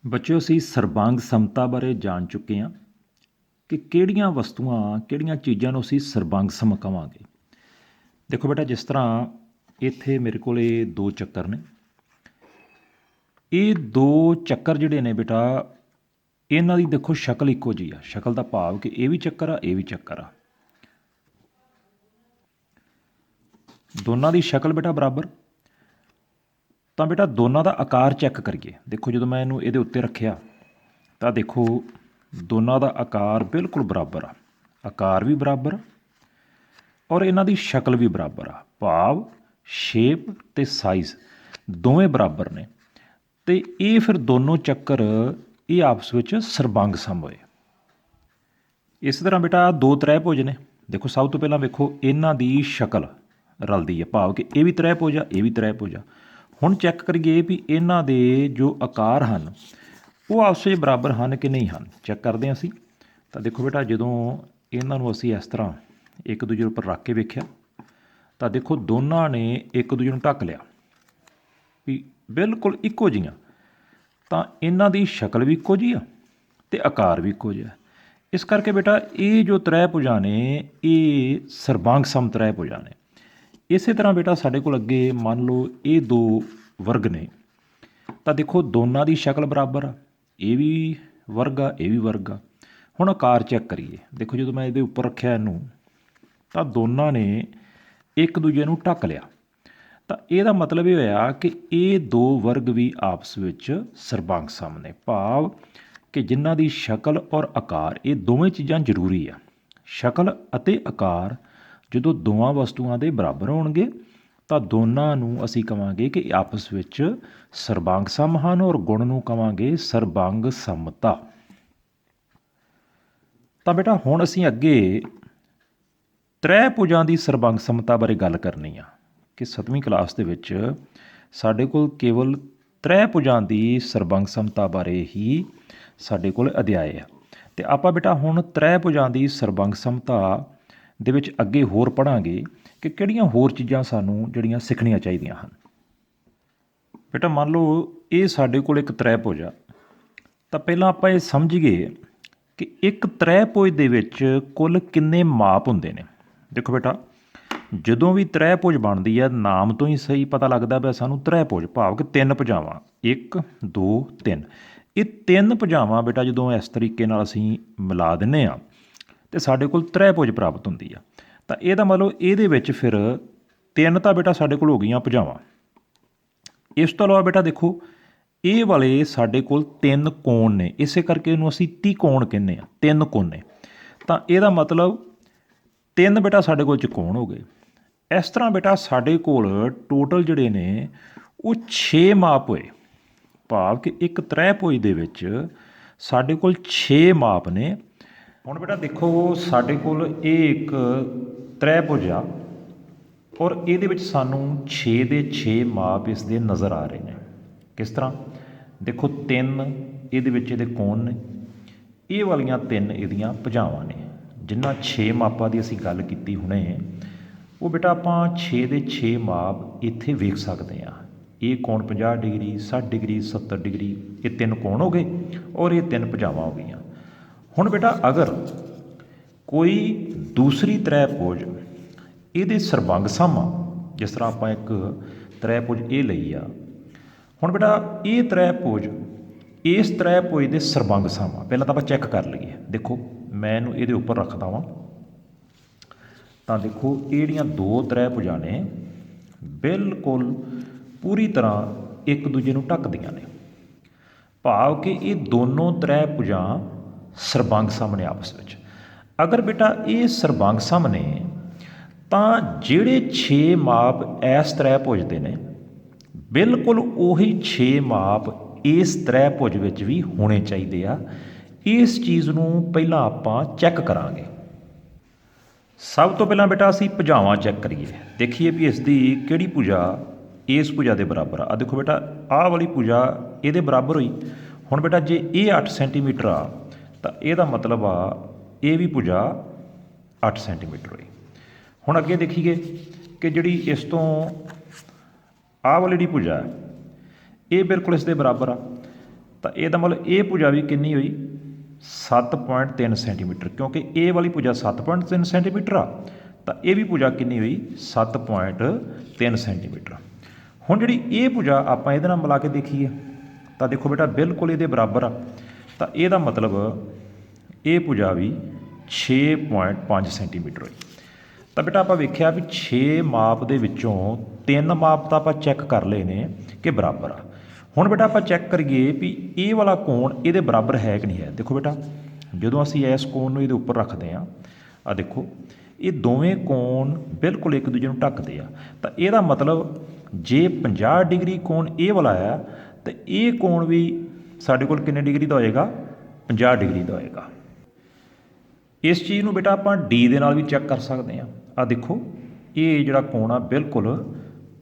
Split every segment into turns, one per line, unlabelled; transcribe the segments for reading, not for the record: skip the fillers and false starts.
ਬੱਚਿਓ ਅਸੀਂ ਸਰਬੰਗ ਸਮਤਾ ਬਾਰੇ ਜਾਣ ਚੁੱਕੇ ਹਾਂ ਕਿ ਕਿਹੜੀਆਂ ਵਸਤੂਆਂ ਕਿਹੜੀਆਂ ਚੀਜ਼ਾਂ ਨੂੰ ਅਸੀਂ ਸਰਬੰਗ ਸਮ ਕਹਾਂਗੇ। ਦੇਖੋ ਬੇਟਾ, ਜਿਸ ਤਰ੍ਹਾਂ ਇੱਥੇ ਮੇਰੇ ਕੋਲ ਇਹ ਦੋ ਚੱਕਰ ਨੇ। ਇਹ ਦੋ ਚੱਕਰ ਜਿਹੜੇ ਨੇ ਬੇਟਾ, ਇਹਨਾਂ ਦੀ ਦੇਖੋ ਸ਼ਕਲ ਇੱਕੋ ਜਿਹੀ ਆ। ਸ਼ਕਲ ਦਾ ਭਾਵ ਕਿ ਇਹ ਵੀ ਚੱਕਰ ਆ, ਇਹ ਵੀ ਚੱਕਰ ਆ। ਦੋਨਾਂ ਦੀ ਸ਼ਕਲ ਬੇਟਾ ਬਰਾਬਰ। ਤਾਂ ਬੇਟਾ ਦੋਨਾਂ ਦਾ ਆਕਾਰ ਚੈੱਕ ਕਰੀਏ। ਦੇਖੋ ਜਦੋਂ ਮੈਂ ਇਹਨੂੰ ਇਹਦੇ ਉੱਤੇ ਰੱਖਿਆ ਤਾਂ ਦੇਖੋ ਦੋਨਾਂ ਦਾ ਆਕਾਰ ਬਿਲਕੁਲ ਬਰਾਬਰ ਆ। ਆਕਾਰ ਵੀ ਬਰਾਬਰ ਔਰ ਇਹਨਾਂ ਦੀ ਸ਼ਕਲ ਵੀ ਬਰਾਬਰ ਆ। ਭਾਵ ਸ਼ੇਪ ਤੇ ਸਾਈਜ਼ ਦੋਵੇਂ ਬਰਾਬਰ ਨੇ। ਤੇ ਇਹ ਫਿਰ ਦੋਨੋਂ ਚੱਕਰ ਇਹ ਆਪਸ ਵਿੱਚ ਸਰਬੰਗ ਸਮ ਹੋਏ। ਇਸ ਤਰ੍ਹਾਂ ਬੇਟਾ ਦੋ ਤ੍ਰੈਭੁਜ ਨੇ। ਦੇਖੋ ਸਭ ਤੋਂ ਪਹਿਲਾਂ ਵੇਖੋ ਇਹਨਾਂ ਦੀ ਸ਼ਕਲ ਰਲਦੀ ਹੈ, ਭਾਵ ਕਿ ਇਹ ਵੀ ਤ੍ਰੈਭੁਜ ਆ, ਇਹ ਵੀ ਤ੍ਰੈਭੁਜ ਆ। ਹੁਣ ਚੈੱਕ ਕਰੀਏ ਵੀ ਇਹਨਾਂ ਦੇ ਜੋ ਆਕਾਰ ਹਨ ਉਹ ਆਪਸ ਵਿੱਚ ਬਰਾਬਰ ਹਨ ਕਿ ਨਹੀਂ ਹਨ। ਚੈੱਕ ਕਰਦੇ ਹਾਂ ਅਸੀਂ। ਤਾਂ ਦੇਖੋ ਬੇਟਾ, ਜਦੋਂ ਇਹਨਾਂ ਨੂੰ ਅਸੀਂ ਇਸ ਤਰ੍ਹਾਂ ਇੱਕ ਦੂਜੇ ਉੱਪਰ ਰੱਖ ਕੇ ਵੇਖਿਆ ਤਾਂ ਦੇਖੋ ਦੋਨਾਂ ਨੇ ਇੱਕ ਦੂਜੇ ਨੂੰ ਢੱਕ ਲਿਆ ਵੀ ਬਿਲਕੁਲ ਇੱਕੋ ਜਿਹੀਆਂ। ਤਾਂ ਇਹਨਾਂ ਦੀ ਸ਼ਕਲ ਵੀ ਇੱਕੋ ਜਿਹੀ ਆ ਅਤੇ ਆਕਾਰ ਵੀ ਇੱਕੋ ਜਿਹਾ। ਇਸ ਕਰਕੇ ਬੇਟਾ ਇਹ ਜੋ ਤ੍ਰੈਭੁਜਾਂ ਨੇ ਇਹ ਸਰਬੰਗ ਸਮ ਤ੍ਰੈਭੁਜਾਂ ਨੇ। ਇਸੇ ਤਰ੍ਹਾਂ ਬੇਟਾ ਸਾਡੇ ਕੋਲ ਅੱਗੇ ਮੰਨ ਲਓ ਇਹ ਦੋ ਵਰਗ ਨੇ। ਤਾਂ ਦੇਖੋ ਦੋਨਾਂ ਦੀ ਸ਼ਕਲ ਬਰਾਬਰ ਆ। ਇਹ ਵੀ ਵਰਗ ਆ, ਇਹ ਵੀ ਵਰਗ ਆ। ਹੁਣ ਆਕਾਰ ਚੈੱਕ ਕਰੀਏ। ਦੇਖੋ ਜਦੋਂ ਮੈਂ ਇਹਦੇ ਉੱਪਰ ਰੱਖਿਆ ਇਹਨੂੰ ਤਾਂ ਦੋਨਾਂ ਨੇ ਇੱਕ ਦੂਜੇ ਨੂੰ ਢੱਕ ਲਿਆ। ਤਾਂ ਇਹਦਾ ਮਤਲਬ ਇਹ ਹੋਇਆ ਕਿ ਇਹ ਦੋ ਵਰਗ ਵੀ ਆਪਸ ਵਿੱਚ ਸਰਬੰਗ ਸਮ ਨੇ। ਭਾਵ ਕਿ ਜਿਨ੍ਹਾਂ ਦੀ ਸ਼ਕਲ ਔਰ ਆਕਾਰ ਇਹ ਦੋਵੇਂ ਚੀਜ਼ਾਂ ਜ਼ਰੂਰੀ ਆ। ਸ਼ਕਲ ਅਤੇ ਆਕਾਰ ਜਦੋਂ ਦੋਵਾਂ ਵਸਤੂਆਂ ਦੇ ਬਰਾਬਰ ਹੋਣਗੇ ਤਾਂ ਦੋਨਾਂ ਨੂੰ ਅਸੀਂ ਕਹਾਂਗੇ ਕਿ ਆਪਸ ਵਿੱਚ ਸਰਬੰਗ ਸਮ ਹਨ ਔਰ ਗੁਣ ਨੂੰ ਕਹਾਂਗੇ ਸਰਬੰਗ ਸਮਤਾ। ਤਾਂ ਬੇਟਾ ਹੁਣ ਅਸੀਂ ਅੱਗੇ ਤ੍ਰੈਭੁਜਾਂ ਦੀ ਸਰਬੰਗ ਸਮਤਾ ਬਾਰੇ ਗੱਲ ਕਰਨੀ ਆ ਕਿ 7ਵੀਂ ਕਲਾਸ ਦੇ ਵਿੱਚ ਸਾਡੇ ਕੋਲ ਕੇਵਲ ਤ੍ਰੈਭੁਜਾਂ ਦੀ ਸਰਬੰਗ ਸਮਤਾ ਬਾਰੇ ਹੀ ਸਾਡੇ ਕੋਲ ਅਧਿਆਏ ਆ। ਅਤੇ ਆਪਾਂ ਬੇਟਾ ਹੁਣ ਤ੍ਰੈਭੁਜਾਂ ਦੀ ਸਰਬੰਗ ਸਮਤਾ ਦੇ ਵਿੱਚ ਅੱਗੇ ਹੋਰ ਪੜ੍ਹਾਂਗੇ ਕਿ ਕਿਹੜੀਆਂ ਹੋਰ ਚੀਜ਼ਾਂ ਸਾਨੂੰ ਜਿਹੜੀਆਂ ਸਿੱਖਣੀਆਂ ਚਾਹੀਦੀਆਂ ਹਨ। ਬੇਟਾ ਮੰਨ ਲਓ ਇਹ ਸਾਡੇ ਕੋਲ ਇੱਕ ਤ੍ਰੈਭੁਜ ਆ। ਤਾਂ ਪਹਿਲਾਂ ਆਪਾਂ ਇਹ ਸਮਝੀਏ ਕਿ ਇੱਕ ਤ੍ਰੈਭੁਜ ਦੇ ਵਿੱਚ ਕੁੱਲ ਕਿੰਨੇ ਮਾਪ ਹੁੰਦੇ ਨੇ। ਦੇਖੋ ਬੇਟਾ, ਜਦੋਂ ਵੀ ਤ੍ਰੈਭੁਜ ਬਣਦੀ ਆ ਨਾਮ ਤੋਂ ਹੀ ਸਹੀ ਪਤਾ ਲੱਗਦਾ ਪਿਆ ਸਾਨੂੰ ਤ੍ਰੈਭੁਜ ਭਾਵ ਕਿ ਤਿੰਨ ਭੁਜਾਵਾਂ। 1 2 3 ਇਹ ਤਿੰਨ ਭੁਜਾਵਾਂ ਬੇਟਾ ਜਦੋਂ ਇਸ ਤਰੀਕੇ ਨਾਲ ਅਸੀਂ ਮਿਲਾ ਦਿੰਦੇ ਹਾਂ ਅਤੇ ਸਾਡੇ ਕੋਲ ਤ੍ਰੈਭੁਜ ਪ੍ਰਾਪਤ ਹੁੰਦੀ ਆ। ਤਾਂ ਇਹਦਾ ਮਤਲਬ ਇਹਦੇ ਵਿੱਚ ਫਿਰ ਤਿੰਨ ਤਾਂ ਬੇਟਾ ਸਾਡੇ ਕੋਲ ਹੋ ਗਈਆਂ ਭੁਜਾਵਾਂ। ਇਸ ਤੋਂ ਇਲਾਵਾ ਬੇਟਾ ਦੇਖੋ ਇਹ ਵਾਲੇ ਸਾਡੇ ਕੋਲ ਤਿੰਨ ਕੋਣ ਨੇ। ਇਸੇ ਕਰਕੇ ਇਹਨੂੰ ਅਸੀਂ ਤ੍ਰਿਕੋਣ ਕਹਿੰਦੇ ਹਾਂ, ਤਿੰਨ ਕੋਨੇ। ਤਾਂ ਇਹਦਾ ਮਤਲਬ ਤਿੰਨ ਬੇਟਾ ਸਾਡੇ ਕੋਲ ਚੌਕੋਣ ਹੋ ਗਏ। ਇਸ ਤਰ੍ਹਾਂ ਬੇਟਾ ਸਾਡੇ ਕੋਲ ਟੋਟਲ ਜਿਹੜੇ ਨੇ ਉਹ 6 ਮਾਪ ਹੋਏ। ਭਾਵ ਕਿ ਇੱਕ ਤ੍ਰੈਭੁਜ ਦੇ ਵਿੱਚ ਸਾਡੇ ਕੋਲ 6 ਮਾਪ ਨੇ। ਹੁਣ ਬੇਟਾ ਦੇਖੋ ਸਾਡੇ ਕੋਲ ਇਹ ਇੱਕ ਤ੍ਰੈਭੁਜ ਆ ਔਰ ਇਹਦੇ ਵਿੱਚ ਸਾਨੂੰ 6 ਦੇ 6 ਮਾਪ ਇਸ ਦੇ ਨਜ਼ਰ ਆ ਰਹੇ ਨੇ। ਕਿਸ ਤਰ੍ਹਾਂ? ਦੇਖੋ 3 ਇਹਦੇ ਵਿੱਚ ਇਹਦੇ ਕੋਣ ਨੇ, ਇਹ ਵਾਲੀਆਂ 3 ਇਹਦੀਆਂ ਭੁਜਾਵਾਂ ਨੇ। ਜਿਨ੍ਹਾਂ 6 ਮਾਪਾਂ ਦੀ ਅਸੀਂ ਗੱਲ ਕੀਤੀ ਹੁਣੇ ਉਹ ਬੇਟਾ ਆਪਾਂ 6 ਦੇ 6 ਮਾਪ ਇੱਥੇ ਵੇਖ ਸਕਦੇ ਹਾਂ। ਇਹ ਕੋਣ 50 ਡਿਗਰੀ 60 ਡਿਗਰੀ 70 ਡਿਗਰੀ, ਇਹ ਤਿੰਨ ਕੋਣ ਹੋ ਗਏ ਔਰ ਇਹ ਤਿੰਨ ਭੁਜਾਵਾਂ ਹੋ ਗਈਆਂ। ਹੁਣ ਬੇਟਾ ਅਗਰ ਕੋਈ ਦੂਸਰੀ ਤ੍ਰੈਭੁਜ ਇਹਦੇ ਸਰਬੰਗ ਸਮ ਆ, ਜਿਸ ਤਰ੍ਹਾਂ ਆਪਾਂ ਇੱਕ ਤ੍ਰੈਭੁਜ ਇਹ ਲਈ ਆ। ਹੁਣ ਬੇਟਾ ਇਹ ਤ੍ਰੈਭੁਜ ਇਸ ਤ੍ਰੈਭੁਜ ਦੇ ਸਰਬੰਗ ਸਮ ਆ। ਪਹਿਲਾਂ ਤਾਂ ਆਪਾਂ ਚੈੱਕ ਕਰ ਲਈਏ। ਦੇਖੋ ਮੈਂ ਇਹਨੂੰ ਇਹਦੇ ਉੱਪਰ ਰੱਖਦਾ ਵਾਂ ਤਾਂ ਦੇਖੋ ਇਹ ਜਿਹੜੀਆਂ ਦੋ ਤ੍ਰੈਭੁਜਾਂ ਨੇ ਬਿਲਕੁਲ ਪੂਰੀ ਤਰ੍ਹਾਂ ਇੱਕ ਦੂਜੇ ਨੂੰ ਢੱਕਦੀਆਂ ਨੇ। ਭਾਵ ਕਿ ਇਹ ਦੋਨੋਂ ਤ੍ਰੈਭੁਜਾਂ ਸਰਬੰਗ ਸਮ ਨੇ ਆਪਸ ਵਿੱਚ। ਅਗਰ ਬੇਟਾ ਇਹ ਸਰਬੰਗ ਸਮ ਨੇ ਤਾਂ ਜਿਹੜੇ 6 ਮਾਪ ਇਸ ਤ੍ਰੈਭੁਜ ਦੇ ਨੇ ਬਿਲਕੁਲ ਉਹੀ 6 ਮਾਪ ਇਸ ਤ੍ਰੈਭੁਜ ਵਿੱਚ ਵੀ ਹੋਣੇ ਚਾਹੀਦੇ ਆ। ਇਸ ਚੀਜ਼ ਨੂੰ ਪਹਿਲਾਂ ਆਪਾਂ ਚੈੱਕ ਕਰਾਂਗੇ। ਸਭ ਤੋਂ ਪਹਿਲਾਂ ਬੇਟਾ ਅਸੀਂ ਭੁਜਾਵਾਂ ਚੈੱਕ ਕਰੀਏ, ਦੇਖੀਏ ਵੀ ਇਸ ਦੀ ਕਿਹੜੀ ਭੁਜਾ ਇਸ ਭੁਜਾ ਦੇ ਬਰਾਬਰ ਆ। ਦੇਖੋ ਬੇਟਾ ਆਹ ਵਾਲੀ ਭੁਜਾ ਇਹਦੇ ਬਰਾਬਰ ਹੋਈ। ਹੁਣ ਬੇਟਾ ਜੇ ਇਹ 8 ਸੈਂਟੀਮੀਟਰ ਆ ਤਾਂ ਇਹਦਾ ਮਤਲਬ ਆ ਇਹ ਵੀ ਭੁਜਾ 8 ਸੈਂਟੀਮੀਟਰ ਹੋਈ। ਹੁਣ ਅੱਗੇ ਦੇਖੀਏ ਕਿ ਜਿਹੜੀ ਇਸ ਤੋਂ ਆਹ ਵਾਲੀ ਜਿਹੜੀ ਭੁਜਾ ਇਹ ਬਿਲਕੁਲ ਇਸ ਦੇ ਬਰਾਬਰ ਆ। ਤਾਂ ਇਹਦਾ ਮਤਲਬ ਇਹ ਭੁਜਾ ਵੀ ਕਿੰਨੀ ਹੋਈ 7.3 ਸੈਂਟੀਮੀਟਰ, ਕਿਉਂਕਿ ਇਹ ਵਾਲੀ ਭੁਜਾ 7.3 ਸੈਂਟੀਮੀਟਰ ਆ, ਤਾਂ ਇਹ ਵੀ ਭੁਜਾ ਕਿੰਨੀ ਹੋਈ 7.3 ਸੈਂਟੀਮੀਟਰ। ਹੁਣ ਜਿਹੜੀ ਇਹ ਭੁਜਾ ਆਪਾਂ ਇਹਦੇ ਨਾਲ ਮਿਲਾ ਕੇ ਦੇਖੀਏ ਤਾਂ ਦੇਖੋ ਬੇਟਾ ਬਿਲਕੁਲ ਇਹਦੇ ਬਰਾਬਰ ਆ, ਤਾਂ ਇਹਦਾ ਮਤਲਬ ਇਹ ਭੁਜਾ ਵੀ 6.5 ਸੈਂਟੀਮੀਟਰ ਹੋਈ। ਤਾਂ ਬੇਟਾ ਆਪਾਂ ਵੇਖਿਆ ਵੀ 6 ਮਾਪ ਦੇ ਵਿੱਚੋਂ 3 ਮਾਪ ਤਾਂ ਆਪਾਂ ਚੈੱਕ ਕਰ ਲਏ ਨੇ ਕਿ ਬਰਾਬਰ ਆ। ਹੁਣ ਬੇਟਾ ਆਪਾਂ ਚੈੱਕ ਕਰੀਏ ਵੀ ਇਹ ਵਾਲਾ ਕੋਣ ਇਹਦੇ ਬਰਾਬਰ ਹੈ ਕਿ ਨਹੀਂ ਹੈ। ਦੇਖੋ ਬੇਟਾ ਜਦੋਂ ਅਸੀਂ ਇਸ ਕੋਣ ਨੂੰ ਇਹਦੇ ਉੱਪਰ ਰੱਖਦੇ ਹਾਂ, ਆ ਦੇਖੋ ਇਹ ਦੋਵੇਂ ਕੋਣ ਬਿਲਕੁਲ ਇੱਕ ਦੂਜੇ ਨੂੰ ਢੱਕਦੇ ਆ, ਤਾਂ ਇਹਦਾ ਮਤਲਬ ਜੇ 50 ਡਿਗਰੀ ਕੋਣ ਇਹ ਵਾਲਾ ਆ ਤਾਂ ਇਹ ਕੋਣ ਵੀ ਸਾਡੇ ਕੋਲ ਕਿੰਨੇ ਡਿਗਰੀ ਦਾ ਹੋਏਗਾ 50 ਡਿਗਰੀ ਦਾ ਹੋਏਗਾ। ਇਸ ਚੀਜ਼ ਨੂੰ ਬੇਟਾ ਆਪਾਂ ਡੀ ਦੇ ਨਾਲ ਵੀ ਚੈੱਕ ਕਰ ਸਕਦੇ ਹਾਂ। ਆ ਦੇਖੋ ਇਹ ਜਿਹੜਾ ਕੋਣ ਆ ਬਿਲਕੁਲ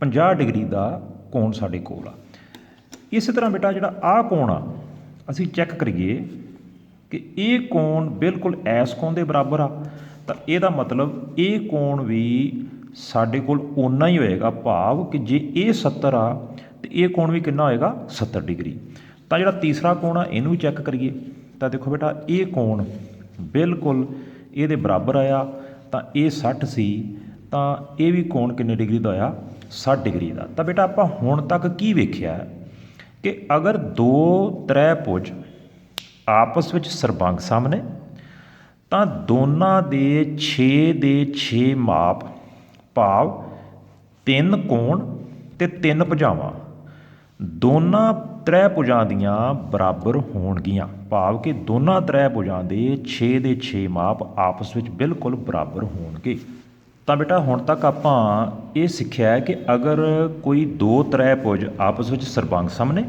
50 ਡਿਗਰੀ ਦਾ ਕੋਣ ਸਾਡੇ ਕੋਲ ਆ। ਇਸੇ ਤਰ੍ਹਾਂ ਬੇਟਾ ਜਿਹੜਾ ਆਹ ਕੋਣ ਆ ਅਸੀਂ ਚੈੱਕ ਕਰੀਏ ਕਿ ਇਹ ਕੋਣ ਬਿਲਕੁਲ ਇਸ ਕੋਣ ਦੇ ਬਰਾਬਰ ਆ, ਤਾਂ ਇਹਦਾ ਮਤਲਬ ਇਹ ਕੋਣ ਵੀ ਸਾਡੇ ਕੋਲ ਓਨਾ ਹੀ ਹੋਏਗਾ, ਭਾਵ ਕਿ ਜੇ ਇਹ 70 ਆ ਤੇ ਇਹ ਕੋਣ ਵੀ ਕਿੰਨਾ ਹੋਏਗਾ 70 ਡਿਗਰੀ। ਤਾਂ ਜਿਹੜਾ ਤੀਸਰਾ ਕੋਣ ਆ ਇਹਨੂੰ ਵੀ ਚੈੱਕ ਕਰੀਏ ਤਾਂ ਦੇਖੋ ਬੇਟਾ ਇਹ ਕੋਣ ਬਿਲਕੁਲ ਇਹਦੇ ਬਰਾਬਰ ਆਇਆ, ਤਾਂ ਇਹ 60 ਸੀ, ਤਾਂ ਇਹ ਵੀ ਕੋਣ ਕਿੰਨੇ ਡਿਗਰੀ ਦਾ ਹੋਇਆ 60 ਡਿਗਰੀ ਦਾ। ਤਾਂ ਬੇਟਾ ਆਪਾਂ ਹੁਣ ਤੱਕ ਕੀ ਵੇਖਿਆ ਕਿ ਅਗਰ ਦੋ ਤ੍ਰੈਭੁਜ ਆਪਸ ਵਿੱਚ ਸਰਬੰਗ ਸਾਹਮਣੇ ਤਾਂ ਦੋਨਾਂ ਦੇ 6 ਦੇ 6 ਮਾਪ ਭਾਵ 3 ਕੋਣ ਤੇ 3 ਭੁਜਾਵਾਂ ਦੋਨਾਂ ਤ੍ਰੈਭੁਜਾਂ ਦੀਆਂ ਬਰਾਬਰ ਹੋਣਗੀਆਂ, ਭਾਵ ਕਿ ਦੋਨਾਂ ਤ੍ਰੈਭੁਜਾਂ ਦੇ 6 ਦੇ 6 ਮਾਪ ਆਪਸ ਵਿੱਚ ਬਿਲਕੁਲ ਬਰਾਬਰ ਹੋਣਗੇ। ਤਾਂ ਬੇਟਾ ਹੁਣ ਤੱਕ ਆਪਾਂ ਇਹ ਸਿੱਖਿਆ ਹੈ ਕਿ ਅਗਰ ਕੋਈ ਦੋ ਤ੍ਰੈਭੁਜ ਆਪਸ ਵਿੱਚ ਸਰਬੰਗ ਸਾਹਮਣੇ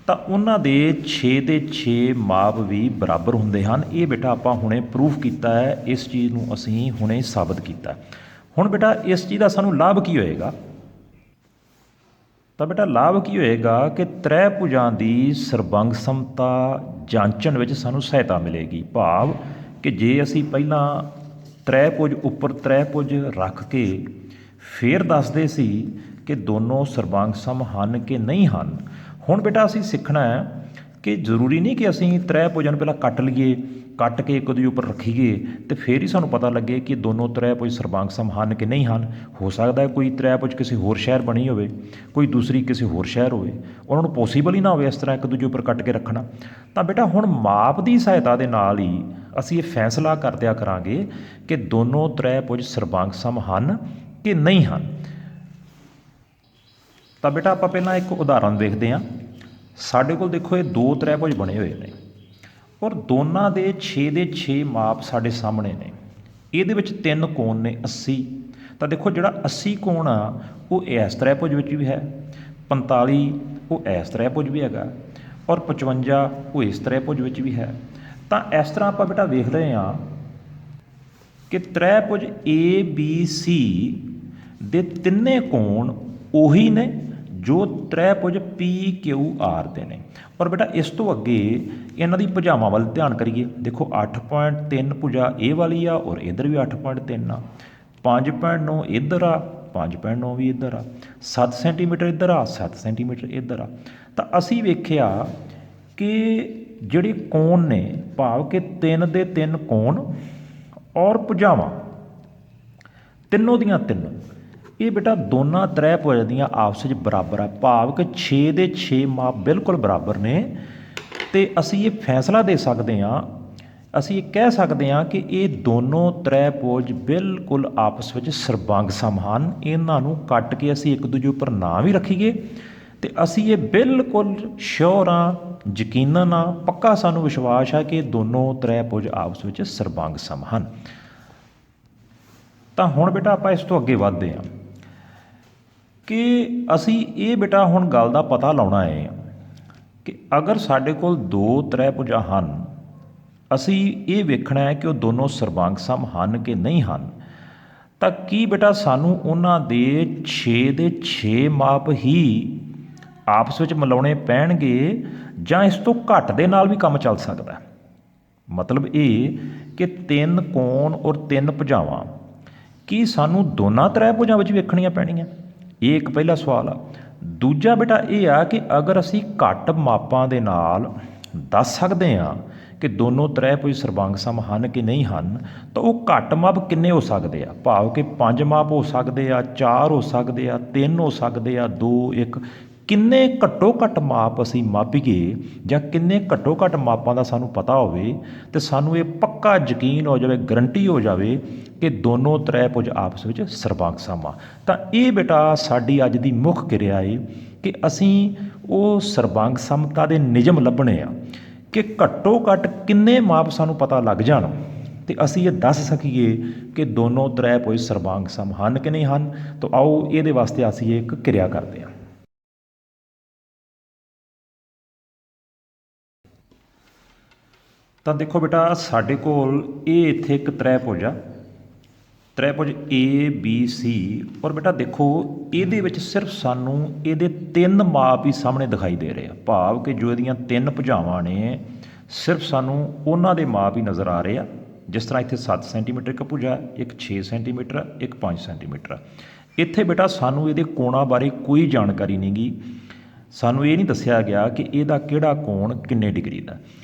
ਤਾਂ ਉਹਨਾਂ ਦੇ 6 ਦੇ 6 ਮਾਪ ਵੀ ਬਰਾਬਰ ਹੁੰਦੇ ਹਨ। ਇਹ ਬੇਟਾ ਆਪਾਂ ਹੁਣੇ ਪ੍ਰੂਫ ਕੀਤਾ ਹੈ, ਇਸ ਚੀਜ਼ ਨੂੰ ਅਸੀਂ ਹੁਣੇ ਸਾਬਤ ਕੀਤਾ। ਹੁਣ ਬੇਟਾ ਇਸ ਚੀਜ਼ ਦਾ ਸਾਨੂੰ ਲਾਭ ਕੀ ਹੋਏਗਾ? ਤਾਂ ਬੇਟਾ ਲਾਭ ਕੀ ਹੋਏਗਾ ਕਿ ਤ੍ਰੈਭੁਜਾਂ ਦੀ ਸਰਬੰਗ ਸਮਤਾ ਜਾਂਚਣ ਵਿੱਚ ਸਾਨੂੰ ਸਹਾਇਤਾ ਮਿਲੇਗੀ, ਭਾਵ ਕਿ ਜੇ ਅਸੀਂ ਪਹਿਲਾਂ ਤ੍ਰੈਭੁਜ ਉੱਪਰ ਤ੍ਰੈਭੁਜ ਰੱਖ ਕੇ ਫਿਰ ਦੱਸਦੇ ਸੀ ਕਿ ਦੋਨੋਂ ਸਰਬੰਗ ਸਮ ਹਨ ਕਿ ਨਹੀਂ ਹਨ, ਹੁਣ ਬੇਟਾ ਅਸੀਂ ਸਿੱਖਣਾ ਹੈ ਕਿ ਜ਼ਰੂਰੀ ਨਹੀਂ ਕਿ ਅਸੀਂ ਤ੍ਰੈਭੁਜਾਂ ਨੂੰ ਪਹਿਲਾਂ ਕੱਟ ਲਈਏ, ਕੱਟ ਕੇ ਇੱਕ ਦੂਜੇ ਉੱਪਰ ਰੱਖੀਏ ਤੇ ਫਿਰ ਹੀ ਸਾਨੂੰ ਪਤਾ ਲੱਗੇ ਕਿ ਦੋਨੋਂ ਤ੍ਰੈਭੁਜ ਸਰਬੰਗ ਸਮ ਹਨ ਕਿ ਨਹੀਂ ਹਨ। ਹੋ ਸਕਦਾ ਹੈ ਕੋਈ ਤ੍ਰੈਭੁਜ ਕਿਸੇ ਹੋਰ ਸ਼ਹਿਰ ਬਣੀ ਹੋਵੇ, ਕੋਈ ਦੂਸਰੀ ਕਿਸੇ ਹੋਰ ਸ਼ਹਿਰ ਹੋਵੇ, ਉਹਨਾਂ ਨੂੰ ਪੋਸੀਬਲ ਹੀ ਨਾ ਹੋਵੇ ਇਸ ਤਰ੍ਹਾਂ ਇੱਕ ਦੂਜੇ ਉੱਪਰ ਕੱਟ ਕੇ ਰੱਖਣਾ। ਤਾਂ ਬੇਟਾ ਹੁਣ ਮਾਪ ਦੀ ਸਹਾਇਤਾ ਦੇ ਨਾਲ ਹੀ ਅਸੀਂ ਇਹ ਫੈਸਲਾ ਕਰ ਦਿਆ ਕਰਾਂਗੇ ਕਿ ਦੋਨੋਂ ਤ੍ਰੈਭੁਜ ਸਰਬੰਗ ਸਮ ਹਨ ਕਿ ਨਹੀਂ ਹਨ। ਤਾਂ ਬੇਟਾ ਆਪਾਂ ਪਹਿਲਾਂ ਇੱਕ ਉਦਾਹਰਨ ਦੇਖਦੇ ਹਾਂ। ਸਾਡੇ ਕੋਲ ਦੇਖੋ ਇਹ ਦੋ ਤ੍ਰੈਭੁਜ ਬਣੇ ਹੋਏ ਨੇ ਔਰ ਦੋਨਾਂ ਦੇ 6 ਦੇ 6 ਮਾਪ ਸਾਡੇ ਸਾਹਮਣੇ ਨੇ। ਇਹਦੇ ਵਿੱਚ 3 ਕੋਣ ਨੇ 80। ਤਾਂ ਦੇਖੋ ਜਿਹੜਾ 80 ਕੋਣ ਆ ਉਹ ਇਸ ਤ੍ਰੈਭੁਜ ਵਿੱਚ ਵੀ ਹੈ, 45 ਉਹ ਇਸ ਤ੍ਰੈਭੁਜ ਵੀ ਹੈਗਾ ਔਰ 55 ਉਹ ਇਸ ਤ੍ਰੈਭੁਜ ਵਿੱਚ ਵੀ ਹੈ। ਤਾਂ ਇਸ ਤਰ੍ਹਾਂ ਆਪਾਂ ਬੇਟਾ ਵੇਖ ਰਹੇ ਹਾਂ ਕਿ ਤ੍ਰੈਭੁਜ ABC ਦੇ ਤਿੰਨੇ ਕੋਣ ਉਹੀ ਨੇ ਜੋ ਤ੍ਰੈਭੁਜ PQR ਦੇ ਨੇ। ਪਰ ਬੇਟਾ ਇਸ ਤੋਂ ਅੱਗੇ ਇਹਨਾਂ ਦੀ ਭੁਜਾਵਾਂ ਵੱਲ ਧਿਆਨ ਕਰੀਏ। ਦੇਖੋ 8.3 ਭੁਜਾ ਇਹ ਵਾਲੀ ਆ ਔਰ ਇੱਧਰ ਵੀ 8.3 ਆ, 5.9 ਇੱਧਰ ਆ, 5.9 ਵੀ ਇੱਧਰ ਆ, 7 ਸੈਂਟੀਮੀਟਰ ਇੱਧਰ ਆ, 7 ਸੈਂਟੀਮੀਟਰ ਇੱਧਰ ਆ। ਤਾਂ ਅਸੀਂ ਵੇਖਿਆ ਕਿ ਜਿਹੜੇ ਕੋਣ ਨੇ ਭਾਵ ਕਿ 3 ਦੇ 3 ਕੋਣ ਔਰ ਭੁਜਾਵਾਂ ਤਿੰਨੋਂ ਦੀਆਂ ਤਿੰਨੋਂ ਇਹ ਬੇਟਾ ਦੋਨਾਂ ਤ੍ਰੈਭੁਜਾਂ ਦੀਆਂ ਆਪਸ ਵਿੱਚ ਬਰਾਬਰ ਆ, ਭਾਵ ਕਿ 6 ਦੇ 6 ਮਾਪ ਬਿਲਕੁਲ ਬਰਾਬਰ ਨੇ। ਤੇ ਅਸੀਂ ਇਹ ਫੈਸਲਾ ਦੇ ਸਕਦੇ ਹਾਂ, ਅਸੀਂ ਇਹ ਕਹਿ ਸਕਦੇ ਹਾਂ ਕਿ ਇਹ ਦੋਨੋਂ ਤ੍ਰੈਭੁਜ ਬਿਲਕੁਲ ਆਪਸ ਵਿੱਚ ਸਰਬੰਗ ਸਮ ਹਨ। ਇਹਨਾਂ ਨੂੰ ਕੱਟ ਕੇ ਅਸੀਂ ਇੱਕ ਦੂਜੇ ਉੱਪਰ ਨਾ ਵੀ ਰੱਖੀਏ ਤੇ ਅਸੀਂ ਇਹ ਬਿਲਕੁਲ ਸ਼ੋਰ ਹਾਂ, ਯਕੀਨਨ ਆ, ਪੱਕਾ ਸਾਨੂੰ ਵਿਸ਼ਵਾਸ ਹੈ ਕਿ ਦੋਨੋਂ ਤ੍ਰੈਭੁਜ ਆਪਸ ਵਿੱਚ ਸਰਬੰਗ ਸਮ ਹਨ। ਤਾਂ ਹੁਣ ਬੇਟਾ ਆਪਾਂ ਇਸ ਤੋਂ ਅੱਗੇ ਵੱਧਦੇ ਹਾਂ ਕਿ ਅਸੀਂ ਇਹ ਬੇਟਾ ਹੁਣ ਗੱਲ ਦਾ ਪਤਾ ਲਾਉਣਾ ਹੈ ਕਿ ਅਗਰ ਸਾਡੇ ਕੋਲ ਦੋ ਤ੍ਰੈਭੁਜਾਂ ਹਨ, ਅਸੀਂ ਇਹ ਵੇਖਣਾ ਹੈ ਕਿ ਉਹ ਦੋਨੋਂ ਸਰਬੰਗ ਸਮ ਹਨ ਕਿ ਨਹੀਂ ਹਨ। ਤਾਂ ਕੀ ਬੇਟਾ ਸਾਨੂੰ ਉਹਨਾਂ ਦੇ 6 ਦੇ 6 ਮਾਪ ਹੀ ਆਪਸ ਵਿੱਚ ਮਿਲਾਉਣੇ ਪੈਣਗੇ ਜਾਂ ਇਸ ਤੋਂ ਘੱਟ ਦੇ ਨਾਲ ਵੀ ਕੰਮ ਚੱਲ ਸਕਦਾ? ਮਤਲਬ ਇਹ ਕਿ 3 ਕੋਣ ਔਰ 3 ਭੁਜਾਵਾਂ ਕੀ ਸਾਨੂੰ ਦੋਨਾਂ ਤ੍ਰੈਭੁਜਾਂ ਵਿੱਚ ਵੇਖਣੀਆਂ ਪੈਣੀਆਂ? ਇਹ ਇੱਕ ਪਹਿਲਾ ਸਵਾਲ ਆ। ਦੂਜਾ ਬੇਟਾ ਇਹ ਆ ਕਿ ਅਗਰ ਅਸੀਂ ਘੱਟ ਮਾਪਾਂ ਦੇ ਨਾਲ ਦੱਸ ਸਕਦੇ ਹਾਂ ਕਿ ਦੋਨੋਂ ਤ੍ਰੈਭੁਜ ਸਰਬੰਗ ਸਮ ਹਨ ਕਿ ਨਹੀਂ ਹਨ, ਤਾਂ ਉਹ ਘੱਟ ਮਾਪ ਕਿੰਨੇ ਹੋ ਸਕਦੇ ਆ? ਭਾਵ ਕਿ 5 ਮਾਪ ਹੋ ਸਕਦੇ ਆ, 4 ਹੋ ਸਕਦੇ ਆ, 3 ਹੋ ਸਕਦੇ ਆ, 2, 1, ਕਿੰਨੇ ਘੱਟੋ ਘੱਟ ਮਾਪ ਅਸੀਂ ਮਾਪੀਏ ਜਾਂ ਕਿੰਨੇ ਘੱਟੋ ਘੱਟ ਮਾਪਾਂ ਦਾ ਸਾਨੂੰ ਪਤਾ ਹੋਵੇ ਤੇ ਸਾਨੂੰ ਇਹ ਪੱਕਾ ਯਕੀਨ ਹੋ ਜਾਵੇ, ਗਰੰਟੀ ਹੋ ਜਾਵੇ ਕਿ ਦੋਨੋਂ ਤ੍ਰੈਭੁਜ ਆਪਸ ਵਿੱਚ ਸਰਬੰਗ ਸਮ ਆ। ਤਾਂ ਇਹ ਬੇਟਾ ਸਾਡੀ ਅੱਜ ਦੀ ਮੁੱਖ ਕਿਰਿਆ ਹੈ ਕਿ ਅਸੀਂ ਉਹ ਸਰਬੰਗ ਸਮਤਾ ਦੇ ਨਿਯਮ ਲੱਭਣੇ ਆ ਕਿ ਘੱਟੋ ਘੱਟ ਕਿੰਨੇ ਮਾਪ ਸਾਨੂੰ ਪਤਾ ਲੱਗ ਜਾਣ ਤੇ ਅਸੀਂ ਇਹ ਦੱਸ ਸਕੀਏ ਕਿ ਦੋਨੋਂ ਤ੍ਰੈਭੁਜ ਸਰਬੰਗ ਸਮ ਹਨ ਕਿ ਨਹੀਂ ਹਨ। ਤਾਂ ਆਓ ਇਹਦੇ ਵਾਸਤੇ ਅਸੀਂ ਇੱਕ ਕਿਰਿਆ ਕਰਦੇ ਹਾਂ। ਤਾਂ ਦੇਖੋ ਬੇਟਾ, ਸਾਡੇ ਕੋਲ ਇਹ ਇੱਥੇ ਇੱਕ ਤ੍ਰੈਭੁਜ ਆ, ਤ੍ਰੈਭੁਜ ABC, ਔਰ ਬੇਟਾ ਦੇਖੋ ਇਹਦੇ ਵਿੱਚ ਸਿਰਫ ਸਾਨੂੰ ਇਹਦੇ 3 ਮਾਪ ਹੀ ਸਾਹਮਣੇ ਦਿਖਾਈ ਦੇ ਰਹੇ ਆ। ਭਾਵ ਕਿ ਜੋ ਇਹਦੀਆਂ 3 ਭੁਜਾਵਾਂ ਨੇ ਸਿਰਫ ਸਾਨੂੰ ਉਹਨਾਂ ਦੇ ਮਾਪ ਹੀ ਨਜ਼ਰ ਆ ਰਹੇ ਆ। ਜਿਸ ਤਰ੍ਹਾਂ ਇੱਥੇ 7 ਸੈਂਟੀਮੀਟਰ ਇੱਕ ਭੁਜਾ, ਇੱਕ 6 ਸੈਂਟੀਮੀਟਰ, ਇੱਕ 5 ਸੈਂਟੀਮੀਟਰ। ਇੱਥੇ ਬੇਟਾ ਸਾਨੂੰ ਇਹਦੇ ਕੋਣਾਂ ਬਾਰੇ ਕੋਈ ਜਾਣਕਾਰੀ ਨਹੀਂ ਗੀ, ਸਾਨੂੰ ਇਹ ਨਹੀਂ ਦੱਸਿਆ ਗਿਆ ਕਿ ਇਹਦਾ ਕਿਹੜਾ ਕੋਣ ਕਿੰਨੇ ਡਿਗਰੀ ਦਾ।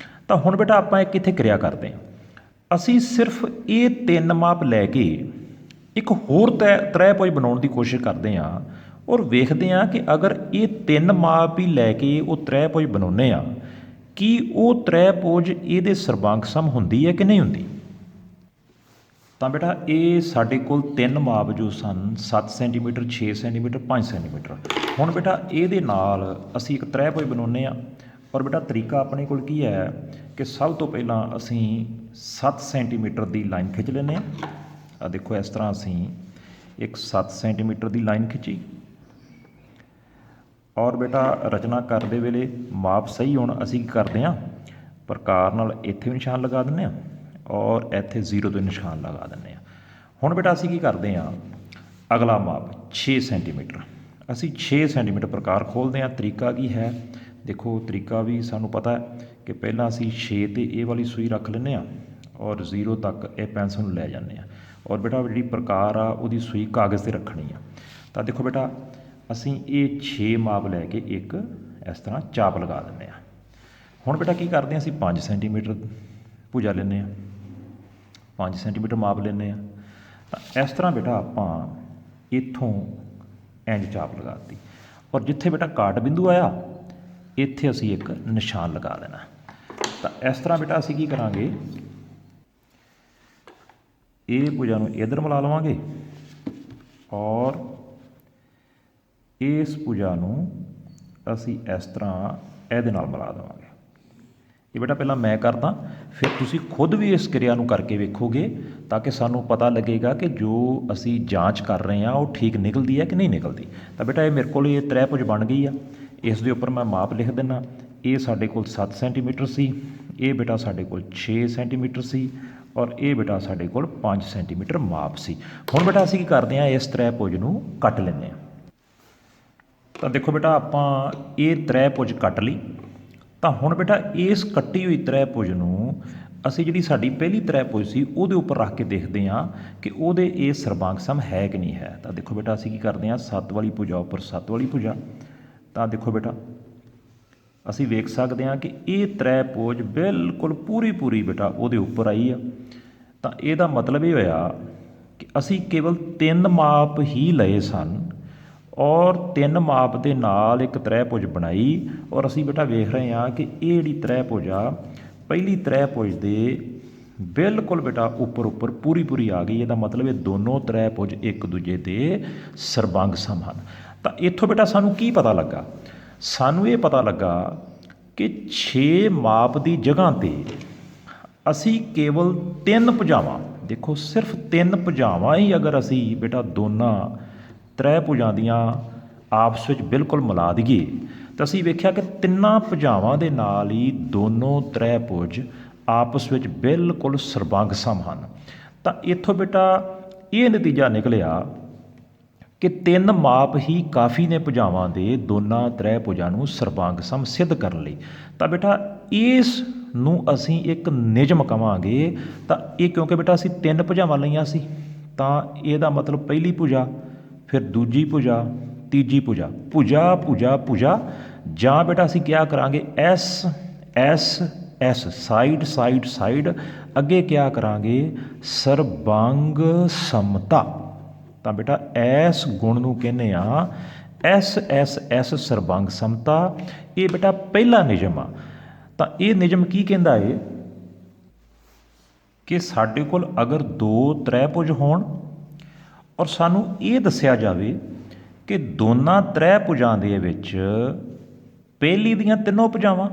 ਤਾਂ ਹੁਣ ਬੇਟਾ ਆਪਾਂ ਇੱਕ ਇੱਥੇ ਕਿਰਿਆ ਕਰਦੇ ਹਾਂ। ਅਸੀਂ ਸਿਰਫ ਇਹ 3 ਮਾਪ ਲੈ ਕੇ ਇੱਕ ਹੋਰ ਤ੍ਰੈਭੁਜ ਬਣਾਉਣ ਦੀ ਕੋਸ਼ਿਸ਼ ਕਰਦੇ ਹਾਂ ਔਰ ਵੇਖਦੇ ਹਾਂ ਕਿ ਅਗਰ ਇਹ 3 ਮਾਪ ਹੀ ਲੈ ਕੇ ਉਹ ਤ੍ਰੈਭੁਜ ਬਣਾਉਂਦੇ ਆ, ਕੀ ਉਹ ਤ੍ਰੈਭੁਜ ਇਹਦੇ ਸਰਬੰਗ ਸਮ ਹੁੰਦੀ ਹੈ ਕਿ ਨਹੀਂ ਹੁੰਦੀ। ਤਾਂ ਬੇਟਾ ਇਹ ਸਾਡੇ ਕੋਲ 3 ਮਾਪ ਜੋ ਸਨ 7 ਸੈਂਟੀਮੀਟਰ, 6 ਸੈਂਟੀਮੀਟਰ, 5 ਸੈਂਟੀਮੀਟਰ। ਹੁਣ ਬੇਟਾ ਇਹਦੇ ਨਾਲ ਅਸੀਂ ਇੱਕ ਤ੍ਰੈਭੁਜ ਬਣਾਉਂਦੇ ਹਾਂ ਔਰ ਬੇਟਾ ਤਰੀਕਾ ਆਪਣੇ ਕੋਲ ਕੀ ਹੈ ਕਿ ਸਭ ਤੋਂ ਪਹਿਲਾਂ ਅਸੀਂ 7 ਸੈਂਟੀਮੀਟਰ ਦੀ ਲਾਈਨ ਖਿੱਚ ਲੈਂਦੇ ਹਾਂ। ਆ ਦੇਖੋ ਇਸ ਤਰ੍ਹਾਂ ਅਸੀਂ ਇੱਕ 7 ਸੈਂਟੀਮੀਟਰ ਦੀ ਲਾਈਨ ਖਿੱਚੀ ਔਰ ਬੇਟਾ ਰਚਨਾ ਕਰਦੇ ਵੇਲੇ ਮਾਪ ਸਹੀ ਹੋਣ ਅਸੀਂ ਕੀ ਕਰਦੇ ਹਾਂ, ਪ੍ਰਕਾਰ ਨਾਲ ਇੱਥੇ ਵੀ ਨਿਸ਼ਾਨ ਲਗਾ ਦਿੰਦੇ ਹਾਂ ਔਰ ਇੱਥੇ 0 ਤੋਂ ਨਿਸ਼ਾਨ ਲਗਾ ਦਿੰਦੇ ਹਾਂ। ਹੁਣ ਬੇਟਾ ਅਸੀਂ ਕੀ ਕਰਦੇ ਹਾਂ, ਅਗਲਾ ਮਾਪ 6 ਸੈਂਟੀਮੀਟਰ, ਅਸੀਂ 6 ਸੈਂਟੀਮੀਟਰ ਪ੍ਰਕਾਰ ਖੋਲ੍ਹਦੇ ਹਾਂ। ਤਰੀਕਾ ਕੀ ਹੈ, ਦੇਖੋ ਤਰੀਕਾ ਵੀ ਸਾਨੂੰ ਪਤਾ ਹੈ ਕਿ ਪਹਿਲਾਂ ਅਸੀਂ 6 ਤੇ ਇਹ ਵਾਲੀ ਸੂਈ ਰੱਖ ਲੈਂਦੇ ਹਾਂ ਔਰ 0 ਤੱਕ ਇਹ ਪੈਨਸਲ ਨੂੰ ਲੈ ਜਾਂਦੇ ਹਾਂ ਔਰ ਬੇਟਾ ਜਿਹੜੀ ਪ੍ਰਕਾਰ ਆ ਉਹਦੀ ਸੂਈ ਕਾਗਜ਼ 'ਤੇ ਰੱਖਣੀ ਆ। ਤਾਂ ਦੇਖੋ ਬੇਟਾ ਅਸੀਂ ਇਹ 6 ਮਾਪ ਲੈ ਕੇ ਇੱਕ ਇਸ ਤਰ੍ਹਾਂ ਚਾਪ ਲਗਾ ਦਿੰਦੇ ਹਾਂ। ਹੁਣ ਬੇਟਾ ਕੀ ਕਰਦੇ ਹਾਂ, ਅਸੀਂ 5 ਸੈਂਟੀਮੀਟਰ ਭੁਜਾ ਲੈਂਦੇ ਹਾਂ, 5 ਸੈਂਟੀਮੀਟਰ ਮਾਪ ਲੈਂਦੇ ਹਾਂ। ਤਾਂ ਇਸ ਤਰ੍ਹਾਂ ਬੇਟਾ ਆਪਾਂ ਇੱਥੋਂ ਇੰਜ ਚਾਪ ਲਗਾ ਦਿੱਤੀ ਔਰ ਜਿੱਥੇ ਬੇਟਾ ਕਾਟ ਬਿੰਦੂ ਆਇਆ ਇੱਥੇ ਅਸੀਂ ਇੱਕ ਨਿਸ਼ਾਨ ਲਗਾ ਦੇਣਾ। ਤਾਂ ਇਸ ਤਰ੍ਹਾਂ ਬੇਟਾ ਅਸੀਂ ਕੀ ਕਰਾਂਗੇ, ਇਹ ਭੁਜਾ ਨੂੰ ਇੱਧਰ ਮਿਲਾ ਲਵਾਂਗੇ ਔਰ ਇਸ ਭੁਜਾ ਨੂੰ ਅਸੀਂ ਇਸ ਤਰ੍ਹਾਂ ਇਹਦੇ ਨਾਲ ਮਿਲਾ ਦੇਵਾਂਗੇ। ਇਹ ਬੇਟਾ ਪਹਿਲਾਂ ਮੈਂ ਕਰਦਾ, ਫਿਰ ਤੁਸੀਂ ਖੁਦ ਵੀ ਇਸ ਕਿਰਿਆ ਨੂੰ ਕਰਕੇ ਵੇਖੋਗੇ ਤਾਂ ਕਿ ਸਾਨੂੰ ਪਤਾ ਲੱਗੇਗਾ ਕਿ ਜੋ ਅਸੀਂ ਜਾਂਚ ਕਰ ਰਹੇ ਹਾਂ ਉਹ ਠੀਕ ਨਿਕਲਦੀ ਹੈ ਕਿ ਨਹੀਂ ਨਿਕਲਦੀ। ਤਾਂ ਬੇਟਾ ਇਹ ਮੇਰੇ ਕੋਲ ਇਹ ਤ੍ਰੈਭੁਜ ਬਣ ਗਈ ਆ, ਇਸ ਦੇ ਉੱਪਰ ਮੈਂ ਮਾਪ ਲਿਖ ਦਿੰਦਾ। ਇਹ ਸਾਡੇ ਕੋਲ 7 ਸੈਂਟੀਮੀਟਰ ਸੀ, ਇਹ ਬੇਟਾ ਸਾਡੇ ਕੋਲ 6 ਸੈਂਟੀਮੀਟਰ ਸੀ ਔਰ ਇਹ ਬੇਟਾ ਸਾਡੇ ਕੋਲ 5 ਸੈਂਟੀਮੀਟਰ ਮਾਪ ਸੀ। ਹੁਣ ਬੇਟਾ ਅਸੀਂ ਕੀ ਕਰਦੇ ਹਾਂ, ਇਸ ਤ੍ਰੈਭੁਜ ਨੂੰ ਕੱਟ ਲੈਂਦੇ ਹਾਂ। ਤਾਂ ਦੇਖੋ ਬੇਟਾ ਆਪਾਂ ਇਹ ਤ੍ਰੈਭੁਜ ਕੱਟ ਲਈ। ਤਾਂ ਹੁਣ ਬੇਟਾ ਇਸ ਕੱਟੀ ਹੋਈ ਤ੍ਰੈਭੁਜ ਨੂੰ ਅਸੀਂ ਜਿਹੜੀ ਸਾਡੀ ਪਹਿਲੀ ਤ੍ਰੈਭੁਜ ਸੀ ਉਹਦੇ ਉੱਪਰ ਰੱਖ ਕੇ ਦੇਖਦੇ ਹਾਂ ਕਿ ਉਹਦੇ ਇਹ ਸਰਬੰਗ ਸਮ ਹੈ ਕਿ ਨਹੀਂ ਹੈ। ਤਾਂ ਦੇਖੋ ਬੇਟਾ ਅਸੀਂ ਕੀ ਕਰਦੇ ਹਾਂ, 7 ਵਾਲੀ ਭੁਜਾ ਉੱਪਰ 7 ਵਾਲੀ ਭੁਜਾ। ਤਾਂ ਦੇਖੋ ਬੇਟਾ ਅਸੀਂ ਵੇਖ ਸਕਦੇ ਹਾਂ ਕਿ ਇਹ ਤ੍ਰੈਭੁਜ ਬਿਲਕੁਲ ਪੂਰੀ ਬੇਟਾ ਉਹਦੇ ਉੱਪਰ ਆਈ ਆ। ਤਾਂ ਇਹਦਾ ਮਤਲਬ ਇਹ ਹੋਇਆ ਕਿ ਅਸੀਂ ਕੇਵਲ 3 ਮਾਪ ਹੀ ਲਏ ਸਨ ਔਰ 3 ਮਾਪ ਦੇ ਨਾਲ ਇੱਕ ਤ੍ਰੈਭੁਜ ਬਣਾਈ ਔਰ ਅਸੀਂ ਬੇਟਾ ਵੇਖ ਰਹੇ ਹਾਂ ਕਿ ਇਹ ਜਿਹੜੀ ਤ੍ਰੈਭੁਜ ਆ ਪਹਿਲੀ ਤ੍ਰੈਭੁਜ ਦੇ ਬਿਲਕੁਲ ਬੇਟਾ ਉੱਪਰ ਪੂਰੀ ਆ ਗਈ। ਇਹਦਾ ਮਤਲਬ ਇਹ ਦੋਨੋਂ ਤ੍ਰੈਭੁਜ ਇੱਕ ਦੂਜੇ ਦੇ ਸਰਬੰਗ ਸਮ ਹਨ। ਤਾਂ ਇੱਥੋਂ ਬੇਟਾ ਸਾਨੂੰ ਕੀ ਪਤਾ ਲੱਗਾ, ਸਾਨੂੰ ਇਹ ਪਤਾ ਲੱਗਾ ਕਿ 6 ਮਾਪ ਦੀ ਜਗ੍ਹਾ 'ਤੇ ਅਸੀਂ ਕੇਵਲ 3 ਭੁਜਾਵਾਂ, ਦੇਖੋ ਸਿਰਫ 3 ਭੁਜਾਵਾਂ ਹੀ ਅਗਰ ਅਸੀਂ ਬੇਟਾ ਦੋਨਾਂ ਤ੍ਰੈਭੁਜਾਂ ਦੀਆਂ ਆਪਸ ਵਿੱਚ ਬਿਲਕੁਲ ਮਿਲਾ ਦਈਏ ਤਾਂ ਅਸੀਂ ਵੇਖਿਆ ਕਿ 3 ਭੁਜਾਵਾਂ ਦੇ ਨਾਲ ਹੀ ਦੋਨੋਂ ਤ੍ਰੈਭੁਜ ਆਪਸ ਵਿੱਚ ਬਿਲਕੁਲ ਸਰਬੰਗ ਸਮ ਹਨ। ਤਾਂ ਇੱਥੋਂ ਬੇਟਾ ਇਹ ਨਤੀਜਾ ਨਿਕਲਿਆ ਕਿ 3 ਮਾਪ ਹੀ ਕਾਫੀ ਨੇ ਭੁਜਾਵਾਂ ਦੇ ਦੋਨਾਂ ਤ੍ਰੈਭੁਜਾਂ ਨੂੰ ਸਰਬੰਗ ਸਮ ਸਿੱਧ ਕਰਨ ਲਈ। ਤਾਂ ਬੇਟਾ ਇਸ ਨੂੰ ਅਸੀਂ ਇੱਕ ਨਿਯਮ ਕਹਾਂਗੇ। ਤਾਂ ਇਹ ਕਿਉਂਕਿ ਬੇਟਾ ਅਸੀਂ 3 ਭੁਜਾਵਾਂ ਲਈਆਂ ਸੀ ਤਾਂ ਇਹਦਾ ਮਤਲਬ ਪਹਿਲੀ ਭੁਜਾ, ਫਿਰ ਦੂਜੀ ਭੁਜਾ, ਤੀਜੀ ਭੁਜਾ ਭੁਜਾ ਭੁਜਾ ਭੁਜਾ, ਜਾਂ ਬੇਟਾ ਅਸੀਂ ਕਿਆ ਕਰਾਂਗੇ S S S side side side, ਅੱਗੇ ਕਿਆ ਕਰਾਂਗੇ ਸਰਬੰਗ ਸਮਤਾ। ਤਾਂ ਬੇਟਾ ਐਸ ਗੁਣ ਨੂੰ ਕਹਿੰਦੇ ਆ ਐਸ ਐਸ ਐਸ ਸਰਬੰਗ ਸਮਤਾ। ਇਹ ਬੇਟਾ ਪਹਿਲਾ ਨਿਯਮ ਆ। ਤਾਂ ਇਹ ਨਿਯਮ ਕੀ ਕਹਿੰਦਾ ਏ ਕਿ ਸਾਡੇ ਕੋਲ ਅਗਰ ਦੋ ਤ੍ਰੈਭੁਜ ਹੋਣ ਔਰ ਸਾਨੂੰ ਇਹ ਦੱਸਿਆ ਜਾਵੇ ਕਿ ਦੋਨਾਂ ਤ੍ਰੈਭੁਜਾਂ ਦੇ ਵਿੱਚ ਪਹਿਲੀ ਦੀਆਂ ਤਿੰਨੋਂ ਭੁਜਾਵਾਂ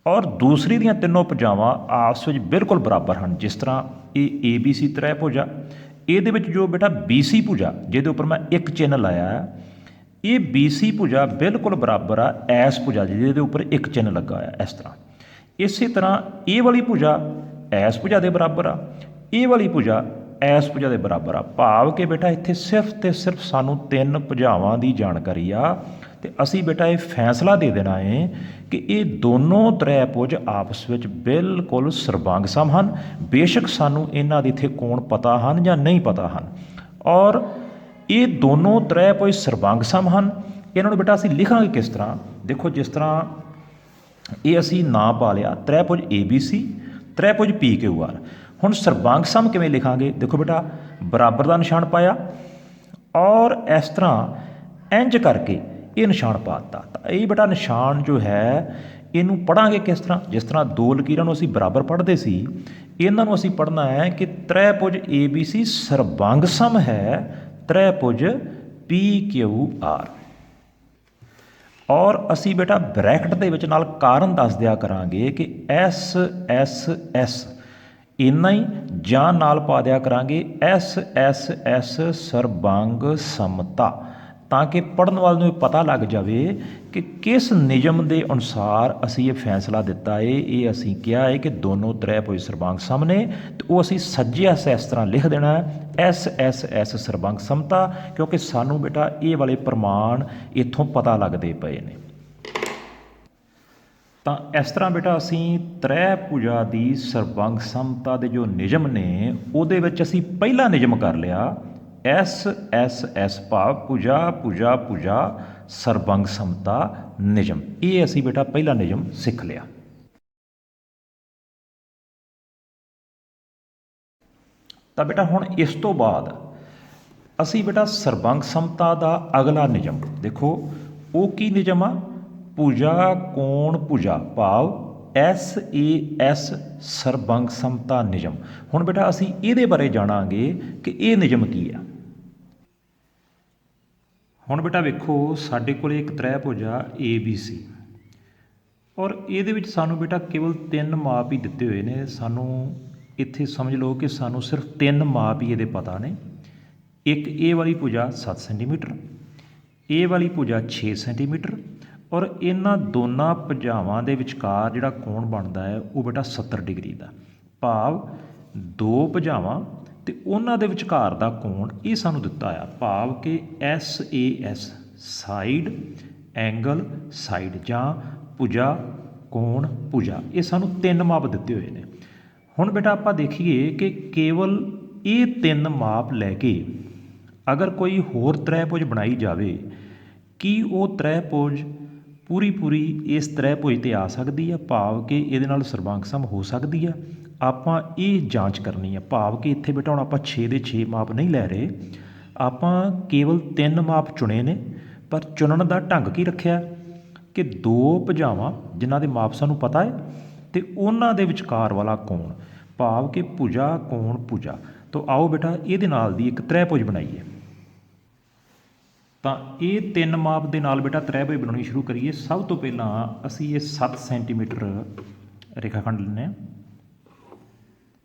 ਔਰ ਦੂਸਰੀ ਦੀਆਂ ਤਿੰਨੋਂ ਭੁਜਾਵਾਂ ਆਪਸ ਵਿੱਚ ਬਿਲਕੁਲ ਬਰਾਬਰ ਹਨ। ਜਿਸ ਤਰ੍ਹਾਂ ਇਹ ਏ ਬੀ ਸੀ ਤ੍ਰੈਭੁਜ ਆ, ਇਹਦੇ ਵਿੱਚ ਜੋ ਬੇਟਾ ਬੀ ਸੀ ਭੁਜਾ ਜਿਹਦੇ ਉੱਪਰ ਮੈਂ ਇੱਕ ਚਿੰਨ੍ਹ ਲਾਇਆ, ਇਹ ਬੀ ਸੀ ਭੁਜਾ ਬਿਲਕੁਲ ਬਰਾਬਰ ਆ ਐਸ ਭੁਜਾ ਜਿਹਦੇ ਉੱਪਰ ਇੱਕ ਚਿੰਨ੍ਹ ਲੱਗਾ ਹੋਇਆ। ਇਸ ਤਰ੍ਹਾਂ ਇਸੇ ਤਰ੍ਹਾਂ ਇਹ ਵਾਲੀ ਭੁਜਾ ਐਸ ਭੁਜਾ ਦੇ ਬਰਾਬਰ ਆ, ਇਹ ਵਾਲੀ ਭੁਜਾ ਐਸ ਭੁਜਾ ਦੇ ਬਰਾਬਰ ਆ। ਭਾਵ ਕਿ ਬੇਟਾ ਇੱਥੇ ਸਿਰਫ ਤੇ ਸਿਰਫ ਸਾਨੂੰ ਤਿੰਨ ਭੁਜਾਵਾਂ ਦੀ ਜਾਣਕਾਰੀ ਆ ਤੇ ਅਸੀਂ ਬੇਟਾ ਇਹ ਫੈਸਲਾ ਦੇ ਦੇਣਾ ਹੈ ਕਿ ਇਹ ਦੋਨੋਂ ਤ੍ਰੈਭੁਜ ਆਪਸ ਵਿੱਚ ਬਿਲਕੁਲ ਸਰਬੰਗ ਸਮ ਹਨ। ਬੇਸ਼ੱਕ ਸਾਨੂੰ ਇਹਨਾਂ ਦੇ ਇੱਥੇ ਕੋਣ ਪਤਾ ਹਨ ਜਾਂ ਨਹੀਂ ਪਤਾ ਹਨ। ਔਰ ਇਹ ਦੋਨੋਂ ਤ੍ਰੈਭੁਜ ਸਰਬੰਗ ਸਮ ਹਨ। ਇਹਨਾਂ ਨੂੰ ਬੇਟਾ ਅਸੀਂ ਲਿਖਾਂਗੇ ਕਿਸ ਤਰ੍ਹਾਂ, ਦੇਖੋ ਜਿਸ ਤਰ੍ਹਾਂ ਇਹ ਅਸੀਂ ਨਾਂ ਪਾ ਲਿਆ ਤ੍ਰੈਭੁਜ A B C ਤ੍ਰੈਭੁਜ P Q R. ਹੁਣ ਸਰਬੰਗ ਸਮ ਕਿਵੇਂ ਲਿਖਾਂਗੇ, ਦੇਖੋ ਬੇਟਾ ਬਰਾਬਰ ਦਾ ਨਿਸ਼ਾਨ ਪਾਇਆ ਔਰ ਇਸ ਤਰ੍ਹਾਂ ਇੰਜ ਕਰਕੇ ਇਹ ਨਿਸ਼ਾਨ ਪਾ ਦਿੱਤਾ। ਤਾਂ ਇਹ ਬੇਟਾ ਨਿਸ਼ਾਨ ਜੋ ਹੈ ਇਹਨੂੰ ਪੜ੍ਹਾਂਗੇ ਕਿਸ ਤਰ੍ਹਾਂ, ਜਿਸ ਤਰ੍ਹਾਂ ਦੋ ਲਕੀਰਾਂ ਨੂੰ ਅਸੀਂ ਬਰਾਬਰ ਪੜ੍ਹਦੇ ਸੀ, ਇਹਨਾਂ ਨੂੰ ਅਸੀਂ ਪੜ੍ਹਨਾ ਹੈ ਕਿ ਤ੍ਰੈਭੁਜ ਏ ਬੀ ਸੀ ਸਰਬੰਗ ਸਮ ਹੈ ਤ੍ਰੈਭੁਜ ਪੀ ਕਿਊ ਆਰ। ਔਰ ਅਸੀਂ ਬੇਟਾ ਬ੍ਰੈਕਟ ਦੇ ਵਿੱਚ ਨਾਲ ਕਾਰਨ ਦੱਸ ਦਿਆ ਕਰਾਂਗੇ ਕਿ ਐਸ ਐਸ ਐਸ ਇੰਨਾ ਹੀ, ਜਾਂ ਨਾਲ ਪਾ ਦਿਆ ਕਰਾਂਗੇ ਐਸ ਐਸ ਐਸ ਸਰਬੰਗ ਸਮਤਾ, ਤਾਂ ਕਿ ਪੜ੍ਹਨ ਵਾਲੇ ਨੂੰ ਇਹ ਪਤਾ ਲੱਗ ਜਾਵੇ ਕਿ ਕਿਸ ਨਿਯਮ ਦੇ ਅਨੁਸਾਰ ਅਸੀਂ ਇਹ ਫੈਸਲਾ ਦਿੱਤਾ ਹੈ। ਇਹ ਅਸੀਂ ਕਿਹਾ ਹੈ ਕਿ ਦੋਨੋਂ ਤ੍ਰੈਭੁਜ ਸਰਬੰਗ ਸਮ ਨੇ, ਤੇ ਉਹ ਅਸੀਂ ਸੱਜੇ ਪਾਸੇ ਇਸ ਤਰ੍ਹਾਂ ਲਿਖ ਦੇਣਾ ਐਸ ਐਸ ਐਸ ਸਰਬੰਗ ਸਮਤਾ, ਕਿਉਂਕਿ ਸਾਨੂੰ ਬੇਟਾ ਇਹ ਵਾਲੇ ਪ੍ਰਮਾਣ ਇੱਥੋਂ ਪਤਾ ਲੱਗਦੇ ਪਏ ਨੇ। ਤਾਂ ਇਸ ਤਰ੍ਹਾਂ ਬੇਟਾ ਅਸੀਂ ਤ੍ਰੈਭੁਜਾ ਦੀ ਸਰਬੰਗ ਸਮਤਾ ਦੇ ਜੋ ਨਿਯਮ ਨੇ ਉਹਦੇ ਵਿੱਚ ਅਸੀਂ ਪਹਿਲਾ ਨਿਯਮ ਕਰ ਲਿਆ ਐਸ ਐਸ ਐਸ ਭਾਵ ਭੁਜਾ ਭੁਜਾ ਭੁਜਾ ਸਰਬੰਗ ਸਮਤਾ ਨਿਯਮ। ਇਹ ਅਸੀਂ ਬੇਟਾ ਪਹਿਲਾ ਨਿਯਮ ਸਿੱਖ ਲਿਆ। ਤਾਂ ਬੇਟਾ ਹੁਣ ਇਸ ਤੋਂ ਬਾਅਦ ਅਸੀਂ ਬੇਟਾ ਸਰਬੰਗ ਸਮਤਾ ਦਾ ਅਗਲਾ ਨਿਯਮ ਦੇਖੋ, ਉਹ ਕੀ ਨਿਯਮ ਆ, ਭੁਜਾ ਕੋਣ ਭੁਜਾ ਭਾਵ ਐਸ ਏ ਐਸ ਸਰਬੰਗ ਸਮਤਾ ਨਿਯਮ। ਹੁਣ ਬੇਟਾ ਅਸੀਂ ਇਹਦੇ ਬਾਰੇ ਜਾਣਾਂਗੇ ਕਿ ਇਹ ਨਿਯਮ ਕੀ ਆ। ਹੁਣ ਬੇਟਾ ਵੇਖੋ ਸਾਡੇ ਕੋਲ ਇੱਕ ਤ੍ਰੈਭੁਜ ਆ ਏ ਬੀ ਸੀ ਔਰ ਇਹਦੇ ਵਿੱਚ ਸਾਨੂੰ ਬੇਟਾ ਕੇਵਲ ਤਿੰਨ ਮਾਪ ਹੀ ਦਿੱਤੇ ਹੋਏ ਨੇ। ਸਾਨੂੰ ਇੱਥੇ ਸਮਝ ਲਓ ਕਿ ਸਾਨੂੰ ਸਿਰਫ ਤਿੰਨ ਮਾਪ ਹੀ ਇਹਦੇ ਪਤਾ ਨੇ। ਇੱਕ ਇਹ ਵਾਲੀ ਭੁਜਾ 7 ਸੈਂਟੀਮੀਟਰ, ਇਹ ਵਾਲੀ ਭੁਜਾ 6 ਸੈਂਟੀਮੀਟਰ ਔਰ ਇਹਨਾਂ ਦੋਨਾਂ ਭੁਜਾਵਾਂ ਦੇ ਵਿਚਕਾਰ ਜਿਹੜਾ ਕੋਣ ਬਣਦਾ ਹੈ ਉਹ ਬੇਟਾ 70 ਡਿਗਰੀ ਦਾ। ਭਾਵ ਦੋ ਭੁਜਾਵਾਂ ਤੇ ਉਹਨਾਂ ਦੇ ਵਿਚਕਾਰ ਦਾ ਕੋਣ ਇਹ ਸਾਨੂੰ ਦਿੱਤਾ ਆ। ਭਾਵ ਕਿ S A S side angle side ਜਾਂ ਭੁਜਾ ਕੋਣ ਭੁਜਾ, ਇਹ ਸਾਨੂੰ ਤਿੰਨ ਮਾਪ ਦਿੱਤੇ ਹੋਏ ਨੇ। ਹੁਣ ਬੇਟਾ ਆਪਾਂ ਦੇਖੀਏ ਕਿ ਕੇਵਲ ਇਹ ਤਿੰਨ ਮਾਪ ਲੈ ਕੇ ਅਗਰ ਕੋਈ ਹੋਰ ਤ੍ਰੈਭੁਜ ਬਣਾਈ ਜਾਵੇ, ਕੀ ਉਹ ਤ੍ਰੈਭੁਜ ਪੂਰੀ ਇਸ ਤ੍ਰੈਭੁਜ 'ਤੇ ਆ ਸਕਦੀ ਆ, ਭਾਵ ਕਿ ਇਹਦੇ ਨਾਲ ਸਰਬੰਗ ਸਮ ਹੋ ਸਕਦੀ ਆ। ਆਪਾਂ ਇਹ ਜਾਂਚ ਕਰਨੀ ਆ। ਭਾਵ ਕਿ ਇੱਥੇ ਬੇਟਾ ਹੁਣ ਆਪਾਂ 6 ਦੇ 6 ਮਾਪ ਨਹੀਂ ਲੈ ਰਹੇ, ਆਪਾਂ ਕੇਵਲ ਤਿੰਨ ਮਾਪ ਚੁਣੇ ਨੇ। ਪਰ ਚੁਣਨ ਦਾ ਢੰਗ ਕੀ ਰੱਖਿਆ ਕਿ ਦੋ ਭੁਜਾਵਾਂ ਜਿਨ੍ਹਾਂ ਦੇ ਮਾਪ ਸਾਨੂੰ ਪਤਾ ਹੈ ਤੇ ਉਹਨਾਂ ਦੇ ਵਿਚਕਾਰ ਵਾਲਾ ਕੋਣ, ਭਾਵ ਕਿ ਭੁਜਾ ਕੋਣ ਭੁਜਾ। ਤਾਂ ਆਓ ਬੇਟਾ ਇਹਦੇ ਨਾਲ ਦੀ ਇੱਕ ਤ੍ਰੈਭੁਜ ਬਣਾਈਏ। ਤਾਂ ਇਹ ਤਿੰਨ ਮਾਪ ਦੇ ਨਾਲ ਬੇਟਾ ਤ੍ਰੈਭੁਜ ਬਣਾਉਣੀ ਸ਼ੁਰੂ ਕਰੀਏ। ਸਭ ਤੋਂ ਪਹਿਲਾਂ ਅਸੀਂ ਇਹ 7 ਸੈਂਟੀਮੀਟਰ ਰੇਖਾਖੰਡ ਲੈਂਦੇ ਹਾਂ।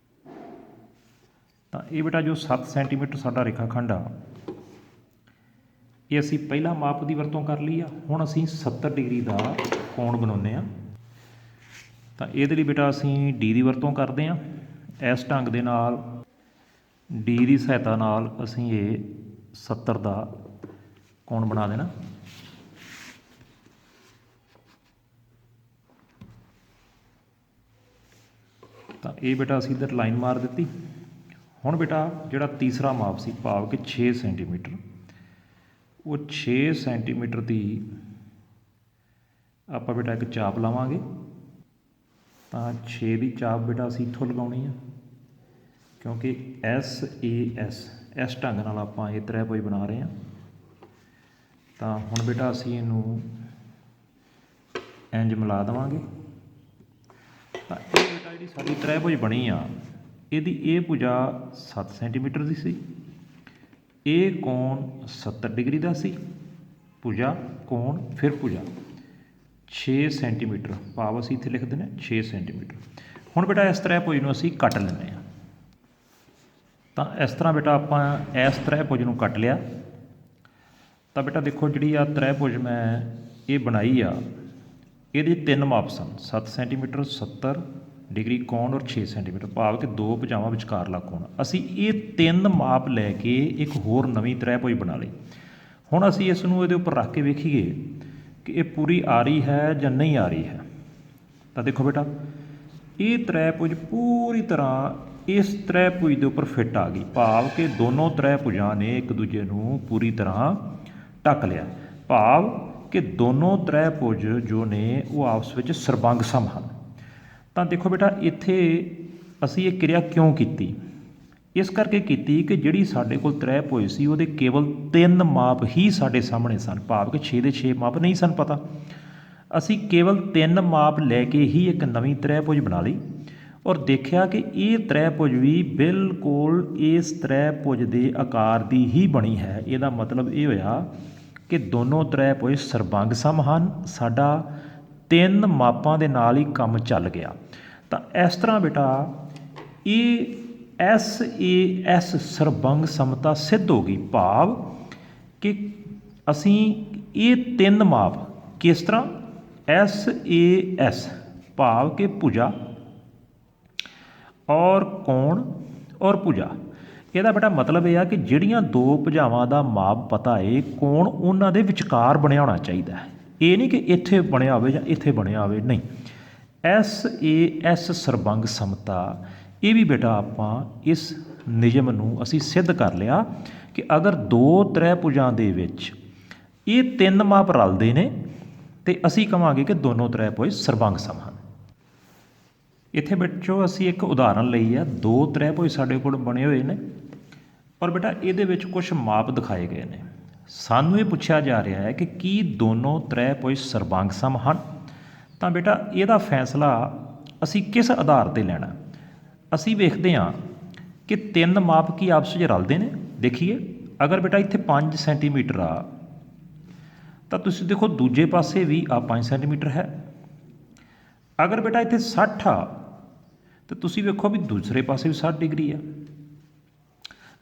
ਤਾਂ ਇਹ ਬੇਟਾ ਜੋ 7 ਸੈਂਟੀਮੀਟਰ ਸਾਡਾ ਰੇਖਾਖੰਡ ਆ, ਇਹ ਅਸੀਂ ਪਹਿਲਾ ਮਾਪ ਦੀ ਵਰਤੋਂ ਕਰ ਲਈ ਆ। ਹੁਣ ਅਸੀਂ 70 ਡਿਗਰੀ ਦਾ ਕੋਣ ਬਣਾਉਂਦੇ ਹਾਂ। ਤਾਂ ਇਹਦੇ ਲਈ ਬੇਟਾ ਅਸੀਂ ਡੀ ਦੀ ਵਰਤੋਂ ਕਰਦੇ ਹਾਂ। ਇਸ ਢੰਗ ਦੇ ਨਾਲ ਡੀ ਦੀ ਸਹਾਇਤਾ ਨਾਲ ਅਸੀਂ ਇਹ 70 ਦਾ ਕੋਣ ਬਣਾ ਦੇਣਾ। ਤਾਂ ਇਹ ਬੇਟਾ ਅਸੀਂ ਇੱਧਰ ਲਾਈਨ ਮਾਰ ਦਿੱਤੀ। ਹੁਣ ਬੇਟਾ ਜਿਹੜਾ ਤੀਸਰਾ ਮਾਪ ਸੀ ਭਾਵ ਕਿ 6 ਸੈਂਟੀਮੀਟਰ, ਉਹ 6 ਸੈਂਟੀਮੀਟਰ ਦੀ ਆਪਾਂ ਬੇਟਾ ਇੱਕ ਚਾਪ ਲਾਵਾਂਗੇ। ਤਾਂ 6 ਦੀ ਚਾਪ ਬੇਟਾ ਅਸੀਂ ਇੱਥੋਂ ਲਗਾਉਣੀ ਆ, ਕਿਉਂਕਿ SAS ਇਸ ਢੰਗ ਨਾਲ ਆਪਾਂ ਇਹ ਤ੍ਰੈਪੁਜ ਬਣਾ ਰਹੇ ਹਾਂ। ਤਾਂ ਹੁਣ ਬੇਟਾ ਅਸੀਂ ਇਹਨੂੰ ਇੰਜ ਮਿਲਾ ਦੇਵਾਂਗੇ। ਤਾਂ ਇਹ ਬੇਟਾ ਜਿਹੜੀ ਸਾਡੀ ਤ੍ਰੈਪੁਜ ਬਣੀ ਆ, ਇਹਦੀ ਇਹ ਭੁਜਾ 7 ਸੈਂਟੀਮੀਟਰ ਦੀ ਸੀ, ਇਹ ਕੋਣ 70 ਡਿਗਰੀ ਦਾ ਸੀ, ਭੁਜਾ ਕੋਣ ਫਿਰ ਭੁਜਾ 6 ਸੈਂਟੀਮੀਟਰ, ਭਾਵ ਅਸੀਂ ਇੱਥੇ ਲਿਖ ਦਿੰਦੇ 6 ਸੈਂਟੀਮੀਟਰ। ਹੁਣ ਬੇਟਾ ਇਸ ਤ੍ਰੈਪੁਜ ਨੂੰ ਅਸੀਂ ਕੱਟ ਲੈਂਦੇ ਹਾਂ। ਤਾਂ ਇਸ ਤਰ੍ਹਾਂ ਬੇਟਾ ਆਪਾਂ ਇਸ ਤ੍ਰੈਪੁਜ ਨੂੰ ਕੱਟ ਲਿਆ। ਤਾਂ ਬੇਟਾ ਦੇਖੋ ਜਿਹੜੀ ਆ ਤ੍ਰੈਪੁਜ ਮੈਂ ਇਹ ਬਣਾਈ ਆ, ਇਹਦੇ 3 ਮਾਪ ਸਨ, 7 ਸੈਂਟੀਮੀਟਰ, 70 ਡਿਗਰੀ ਕੋਣ ਔਰ 6 ਸੈਂਟੀਮੀਟਰ, ਭਾਵ ਕਿ 2 ਭੁਜਾਵਾਂ ਵਿਚਕਾਰਲਾ ਕੋਣ। ਅਸੀਂ ਇਹ 3 ਮਾਪ ਲੈ ਕੇ ਇੱਕ ਹੋਰ ਨਵੀਂ ਤ੍ਰੈਪੁਜ ਬਣਾ ਲਈ। ਹੁਣ ਅਸੀਂ ਇਸ ਨੂੰ ਇਹਦੇ ਉੱਪਰ ਰੱਖ ਕੇ ਵੇਖੀਏ ਕਿ ਇਹ ਪੂਰੀ ਆ ਰਹੀ ਹੈ ਜਾਂ ਨਹੀਂ ਆ ਰਹੀ ਹੈ। ਤਾਂ ਦੇਖੋ ਬੇਟਾ ਇਹ ਤ੍ਰੈਪੁਜ ਪੂਰੀ ਤਰ੍ਹਾਂ ਇਸ ਤ੍ਰੈਪੁਜ ਦੇ ਉੱਪਰ ਫਿੱਟ ਆ ਗਈ, ਭਾਵ ਕਿ ਦੋਨੋਂ ਤ੍ਰੈਪੁਜਾਂ ਨੇ ਇੱਕ ਦੂਜੇ ਨੂੰ ਪੂਰੀ ਤਰ੍ਹਾਂ ਢੱਕ ਲਿਆ, ਭਾਵ ਕਿ ਦੋਨੋਂ ਤ੍ਰੈਪੁਜ ਜੋ ਨੇ ਉਹ ਆਪਸ ਵਿੱਚ ਸਰਬੰਗ ਸਮ ਹਨ। ਤਾਂ ਦੇਖੋ ਬੇਟਾ ਇੱਥੇ ਅਸੀਂ ਇਹ ਕਿਰਿਆ ਕਿਉਂ ਕੀਤੀ? ਇਸ ਕਰਕੇ ਕੀਤੀ ਕਿ ਜਿਹੜੀ ਸਾਡੇ ਕੋਲ ਤ੍ਰੈਪੁਜ ਸੀ ਉਹਦੇ ਕੇਵਲ 3 ਮਾਪ ਹੀ ਸਾਡੇ ਸਾਹਮਣੇ ਸਨ, ਭਾਵ ਕਿ 6 ਦੇ 6 ਮਾਪ ਨਹੀਂ ਸਨ ਪਤਾ। ਅਸੀਂ ਕੇਵਲ 3 ਮਾਪ ਲੈ ਕੇ ਹੀ ਇੱਕ ਨਵੀਂ ਤ੍ਰੈਪੁਜ ਬਣਾ ਲਈ ਔਰ ਦੇਖਿਆ ਕਿ ਇਹ ਤ੍ਰੈਪੁਜ ਵੀ ਬਿਲਕੁਲ ਇਸ ਤ੍ਰੈਪੁਜ ਦੇ ਆਕਾਰ ਦੀ ਹੀ ਬਣੀ ਹੈ। ਇਹਦਾ ਮਤਲਬ ਇਹ ਹੋਇਆ ਕਿ ਦੋਨੋਂ ਤ੍ਰੈਪੁਜ ਸਰਬੰਗ ਸਮ ਹਨ। ਸਾਡਾ 3 ਮਾਪਾਂ ਦੇ ਨਾਲ ਹੀ ਕੰਮ ਚੱਲ ਗਿਆ। ਤਾਂ ਇਸ ਤਰ੍ਹਾਂ ਬੇਟਾ ਇਹ SAS ਸਰਬੰਗ ਸਮਤਾ ਸਿੱਧ ਹੋ ਗਈ, ਭਾਵ ਕਿ ਅਸੀਂ ਇਹ 3 ਮਾਪ ਕਿਸ ਤਰ੍ਹਾਂ SAS ਭਾਵ ਕਿ ਭੁਜਾ ਔਰ ਕੋਣ ਔਰ ਭੁਜਾ, ਇਹਦਾ ਬੇਟਾ ਮਤਲਬ ਇਹ ਆ ਕਿ ਜਿਹੜੀਆਂ 2 ਭੁਜਾਵਾਂ ਦਾ ਮਾਪ ਪਤਾ ਹੈ, ਕੋਣ ਉਹਨਾਂ ਦੇ ਵਿਚਕਾਰ ਬਣਿਆ ਹੋਣਾ ਚਾਹੀਦਾ ਹੈ। ਇਹ ਨਹੀਂ ਕਿ ਇੱਥੇ ਬਣਿਆ ਹੋਵੇ ਜਾਂ ਇੱਥੇ ਬਣਿਆ ਹੋਵੇ, ਨਹੀਂ। SAS ਸਰਬੰਗ ਸਮਤਾ ਇਹ ਵੀ ਬੇਟਾ ਆਪਾਂ ਇਸ ਨਿਯਮ ਨੂੰ ਅਸੀਂ ਸਿੱਧ ਕਰ ਲਿਆ ਕਿ ਅਗਰ 2 ਤ੍ਰੈਪੁਜਾਂ ਦੇ ਵਿੱਚ ਇਹ 3 ਮਾਪ ਰਲਦੇ ਨੇ ਤੇ ਅਸੀਂ ਕਹਾਂਗੇ ਕਿ ਦੋਨੋਂ ਤ੍ਰੈਪੁਜ ਸਰਬੰਗ ਸਮ ਹਨ। ਇੱਥੇ ਬੱਚੋ ਅਸੀਂ ਇੱਕ ਉਦਾਹਰਨ ਲਈ ਆ, 2 ਤ੍ਰੈਪੁਜ ਸਾਡੇ ਕੋਲ ਬਣੇ ਹੋਏ ਨੇ ਔਰ ਬੇਟਾ ਇਹਦੇ ਵਿੱਚ ਕੁਝ ਮਾਪ ਦਿਖਾਏ ਗਏ ਨੇ। ਸਾਨੂੰ ਇਹ ਪੁੱਛਿਆ ਜਾ ਰਿਹਾ ਹੈ ਕਿ ਕੀ ਦੋਨੋਂ ਤ੍ਰੈਪੁਜ ਸਰਬੰਗ ਸਮ ਹਨ। ਤਾਂ ਬੇਟਾ ਇਹਦਾ ਫੈਸਲਾ ਅਸੀਂ ਕਿਸ ਆਧਾਰ 'ਤੇ ਲੈਣਾ? ਅਸੀਂ ਵੇਖਦੇ ਹਾਂ ਕਿ 3 ਮਾਪ ਕੀ ਆਪਸ ਵਿੱਚ ਰਲਦੇ ਨੇ। ਦੇਖੀਏ, ਅਗਰ ਬੇਟਾ ਇੱਥੇ 5 ਸੈਂਟੀਮੀਟਰ ਆ ਤਾਂ ਤੁਸੀਂ ਦੇਖੋ ਦੂਜੇ ਪਾਸੇ ਵੀ ਆ 5 ਸੈਂਟੀਮੀਟਰ ਹੈ। ਅਗਰ ਬੇਟਾ ਇੱਥੇ 60 ਆ ਤਾਂ ਤੁਸੀਂ ਵੇਖੋ ਵੀ ਦੂਸਰੇ ਪਾਸੇ ਵੀ 60 ਡਿਗਰੀ ਆ।